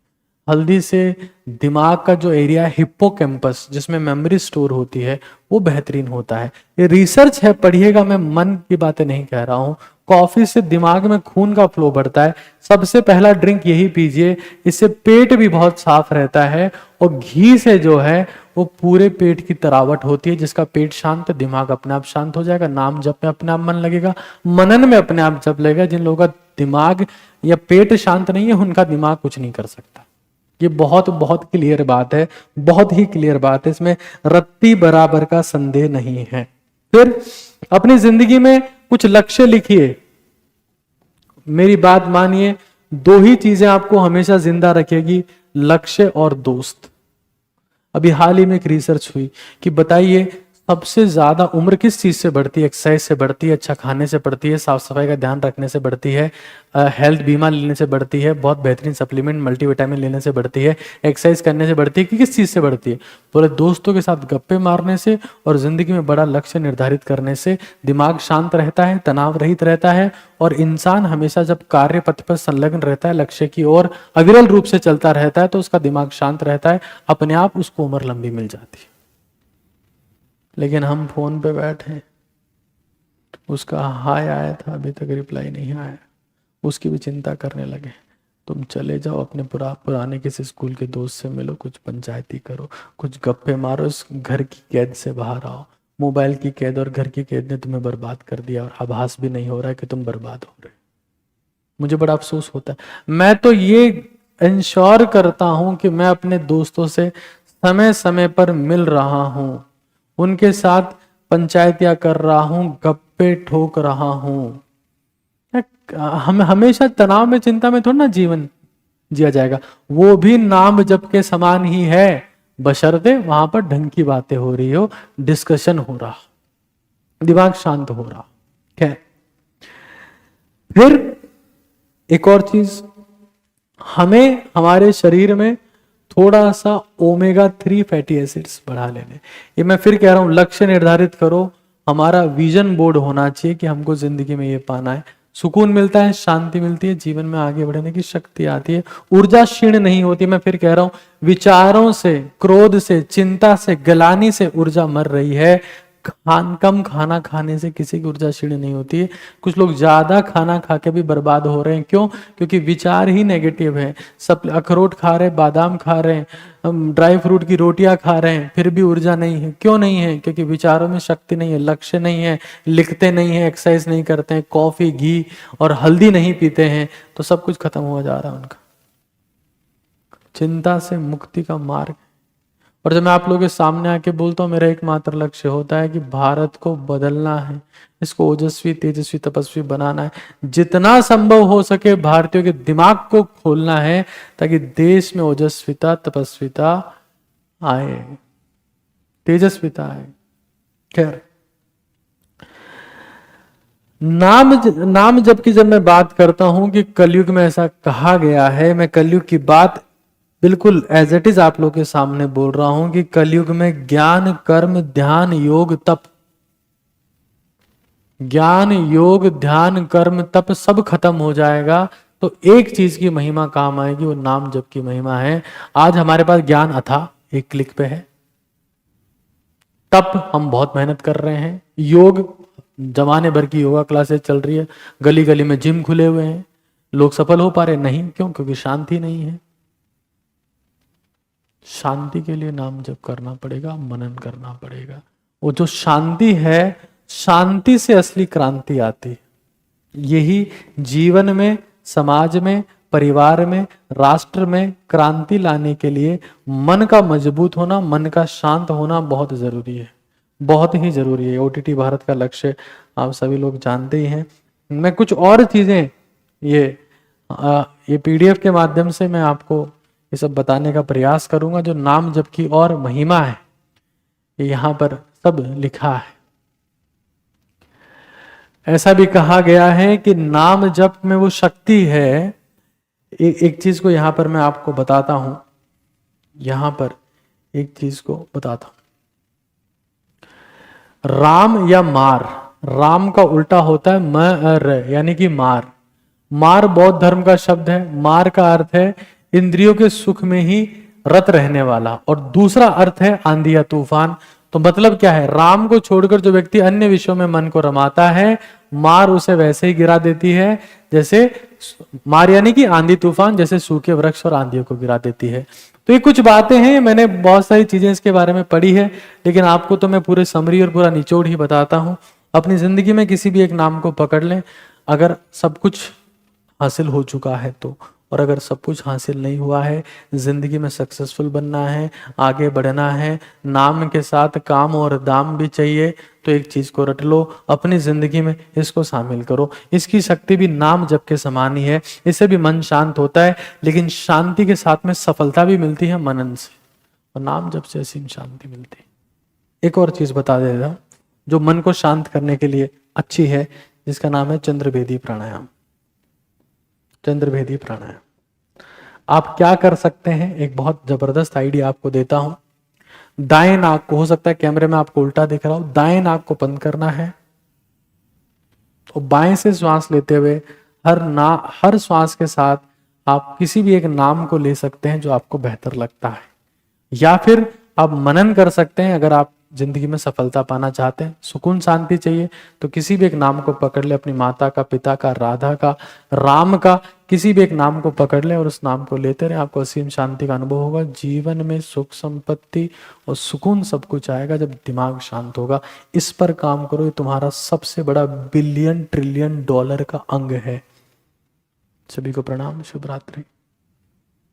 हल्दी से दिमाग का जो एरिया है हिप्पोकैम्पस, जिसमें मेमोरी स्टोर होती है, वो बेहतरीन होता है। ये रिसर्च है, पढ़िएगा, मैं मन की बातें नहीं कह रहा हूं। कॉफी से दिमाग में खून का फ्लो बढ़ता है, सबसे पहला ड्रिंक यही पीजिए, इससे पेट भी बहुत साफ रहता है। और घी से जो है वो पूरे पेट की तरावट होती है, जिसका पेट शांत, दिमाग अपने आप शांत हो जाएगा, नाम जप में अपने आप मन लगेगा, मनन में अपने आप जप लगेगा। जिन लोगों का दिमाग या पेट शांत नहीं है उनका दिमाग कुछ नहीं कर सकता। ये बहुत बहुत क्लियर बात है, बहुत ही क्लियर बात है, इसमें रत्ती बराबर का संदेह नहीं है। फिर अपनी जिंदगी में कुछ लक्ष्य लिखिए। मेरी बात मानिए, 2 ही चीजें आपको हमेशा जिंदा रखेगी, लक्ष्य और दोस्त। अभी हाल ही में एक रिसर्च हुई कि बताइए सबसे ज्यादा उम्र किस चीज से बढ़ती है? एक्सरसाइज से बढ़ती है, अच्छा खाने से बढ़ती है, साफ सफाई का ध्यान रखने से बढ़ती है, हेल्थ बीमा लेने से बढ़ती है, बहुत बेहतरीन सप्लीमेंट मल्टीविटामिन लेने से बढ़ती है, एक्सरसाइज करने से बढ़ती है, कि किस चीज से बढ़ती है? बोले दोस्तों के साथ गप्पे मारने से और जिंदगी में बड़ा लक्ष्य निर्धारित करने से। दिमाग शांत रहता है, तनाव रहित रहता है, और इंसान हमेशा जब कार्य पथ पर संलग्न रहता है, लक्ष्य की ओर अविरल रूप से चलता रहता है, तो उसका दिमाग शांत रहता है, अपने आप उसको उम्र लंबी मिल जाती है। लेकिन हम फोन पे बैठे, उसका हाय आया था अभी तक रिप्लाई नहीं आया, उसकी भी चिंता करने लगे। तुम चले जाओ अपने पुराने किसी स्कूल के दोस्त से मिलो, कुछ पंचायती करो, कुछ गप्पे मारो, इस घर की कैद से बाहर आओ। मोबाइल की कैद और घर की कैद ने तुम्हें बर्बाद कर दिया, और आभास भी नहीं हो रहा है कि तुम बर्बाद हो रहे। मुझे बड़ा अफसोस होता है। मैं तो ये इंश्योर करता हूं कि मैं अपने दोस्तों से समय समय पर मिल रहा हूं, उनके साथ पंचायतियां कर रहा हूं, गप्पे ठोक रहा हूं। हम हमेशा तनाव में, चिंता में थोड़ा ना जीवन जिया जाएगा। वो भी नाम जप के समान ही है, बशर्ते वहां पर ढंग की बातें हो रही हो, डिस्कशन हो रहा, दिमाग शांत हो रहा। खैर, फिर एक और चीज, हमें हमारे शरीर में थोड़ा सा ओमेगा 3 फैटी एसिड्स बढ़ा लेने। ये मैं फिर कह रहा हूं, लक्ष्य निर्धारित करो, हमारा विजन बोर्ड होना चाहिए कि हमको जिंदगी में ये पाना है। सुकून मिलता है, शांति मिलती है, जीवन में आगे बढ़ने की शक्ति आती है, ऊर्जा क्षीण नहीं होती। मैं फिर कह रहा हूं, विचारों से, क्रोध से, चिंता से, गलानी से ऊर्जा मर रही है। कम खाना खाने से किसी की ऊर्जा क्षीण नहीं होती है। कुछ लोग ज्यादा खाना खा के भी बर्बाद हो रहे हैं। क्यों? क्योंकि विचार ही नेगेटिव है। सब अखरोट खा रहे हैं, बादाम खा रहे हैं, ड्राई फ्रूट की रोटियां खा रहे हैं, फिर भी ऊर्जा नहीं है। क्यों नहीं है? क्योंकि विचारों में शक्ति नहीं है, लक्ष्य नहीं है, लिखते नहीं है, एक्सरसाइज नहीं करते हैं, कॉफी, घी और हल्दी नहीं पीते हैं, तो सब कुछ खत्म हुआ जा रहा है उनका। चिंता से मुक्ति का मार्ग। और जब मैं आप लोगों के सामने आके बोलता हूँ, मेरा एकमात्र लक्ष्य होता है कि भारत को बदलना है, इसको ओजस्वी, तेजस्वी, तपस्वी बनाना है। जितना संभव हो सके भारतीयों के दिमाग को खोलना है, ताकि देश में ओजस्विता, तपस्विता आए, तेजस्विता आए। खैर, नाम जबकि जब मैं बात करता हूं कि कलयुग में ऐसा कहा गया है, मैं कलयुग की बात बिल्कुल एज इट इज आप लोग के सामने बोल रहा हूं कि कलयुग में ज्ञान, कर्म, ध्यान, योग, तप, ज्ञान, योग, ध्यान, कर्म, तप सब खत्म हो जाएगा, तो एक चीज की महिमा काम आएगी, वो नाम जप की महिमा है। आज हमारे पास ज्ञान अथाह एक क्लिक पे है, तप हम बहुत मेहनत कर रहे हैं, योग जमाने भर की योगा क्लासेस चल रही है, गली गली में जिम खुले हुए हैं, लोग सफल हो पा रहे नहीं, क्यों? क्योंकि शांति नहीं है। शांति के लिए नाम जप करना पड़ेगा, मनन करना पड़ेगा। वो जो शांति है, शांति से असली क्रांति आती है। यही जीवन में, समाज में, परिवार में, राष्ट्र में क्रांति लाने के लिए मन का मजबूत होना, मन का शांत होना बहुत जरूरी है, बहुत ही जरूरी है। ओटीटी भारत का लक्ष्य आप सभी लोग जानते ही हैं। मैं कुछ और चीजें ये पीडीएफ के माध्यम से मैं आपको ये सब बताने का प्रयास करूंगा। जो नाम जप की और महिमा है, ये यहाँ पर सब लिखा है। ऐसा भी कहा गया है कि नाम जप में वो शक्ति है। एक चीज को यहां पर मैं आपको बताता हूं, यहां पर एक चीज को बताता हूं। राम या मार, राम का उल्टा होता है मर, यानी कि मार। मार बौद्ध धर्म का शब्द है। मार का अर्थ है इंद्रियों के सुख में ही रत रहने वाला, और दूसरा अर्थ है आंधी या तूफान। तो मतलब क्या है? राम को छोड़कर जो व्यक्ति अन्य विषयों में मन को रमाता है, मार उसे वैसे ही गिरा देती है जैसे, मार यानी कि आंधी तूफान, जैसे सूखे वृक्ष और आंधियों को गिरा देती है। तो ये कुछ बातें हैं, मैंने बहुत सारी चीजें इसके बारे में पढ़ी है, लेकिन आपको तो मैं पूरे समरी और पूरा निचोड़ ही बताता हूं। अपनी जिंदगी में किसी भी एक नाम को पकड़ लें। अगर सब कुछ हासिल हो चुका है तो, और अगर सब कुछ हासिल नहीं हुआ है, जिंदगी में सक्सेसफुल बनना है, आगे बढ़ना है, नाम के साथ काम और दाम भी चाहिए, तो एक चीज को रट लो, अपनी जिंदगी में इसको शामिल करो। इसकी शक्ति भी नाम जप के समान ही है। इससे भी मन शांत होता है, लेकिन शांति के साथ में सफलता भी मिलती है मनन से, और नाम जप से असीम शांति मिलती है। एक और चीज बता देता जो मन को शांत करने के लिए अच्छी है, जिसका नाम है चंद्रभेदी प्राणायाम। चंद्रभेदी प्राणायाम आप क्या कर सकते हैं, एक बहुत जबरदस्त आइडिया आपको देता हूं। दाएं नाक को, हो सकता है कैमरे में आपको उल्टा दिख रहा हो, दाएं नाक को बंद करना है, तो बाएं से श्वास लेते हुए हर श्वास के साथ आप किसी भी एक नाम को ले सकते हैं जो आपको बेहतर लगता है, या फिर आप मनन कर सकते हैं। अगर आप जिंदगी में सफलता पाना चाहते हैं, सुकून शांति चाहिए, तो किसी भी एक नाम को पकड़ ले, अपनी माता का, पिता का, राधा का, राम का, किसी भी एक नाम को पकड़ ले और उस नाम को लेते रहे। आपको असीम शांति का अनुभव होगा। जीवन में सुख, संपत्ति और सुकून सब कुछ आएगा जब दिमाग शांत होगा। इस पर काम करो, ये तुम्हारा सबसे बड़ा $1 बिलियन $1 ट्रिलियन का अंग है। सभी को प्रणाम, शुभ रात्रि।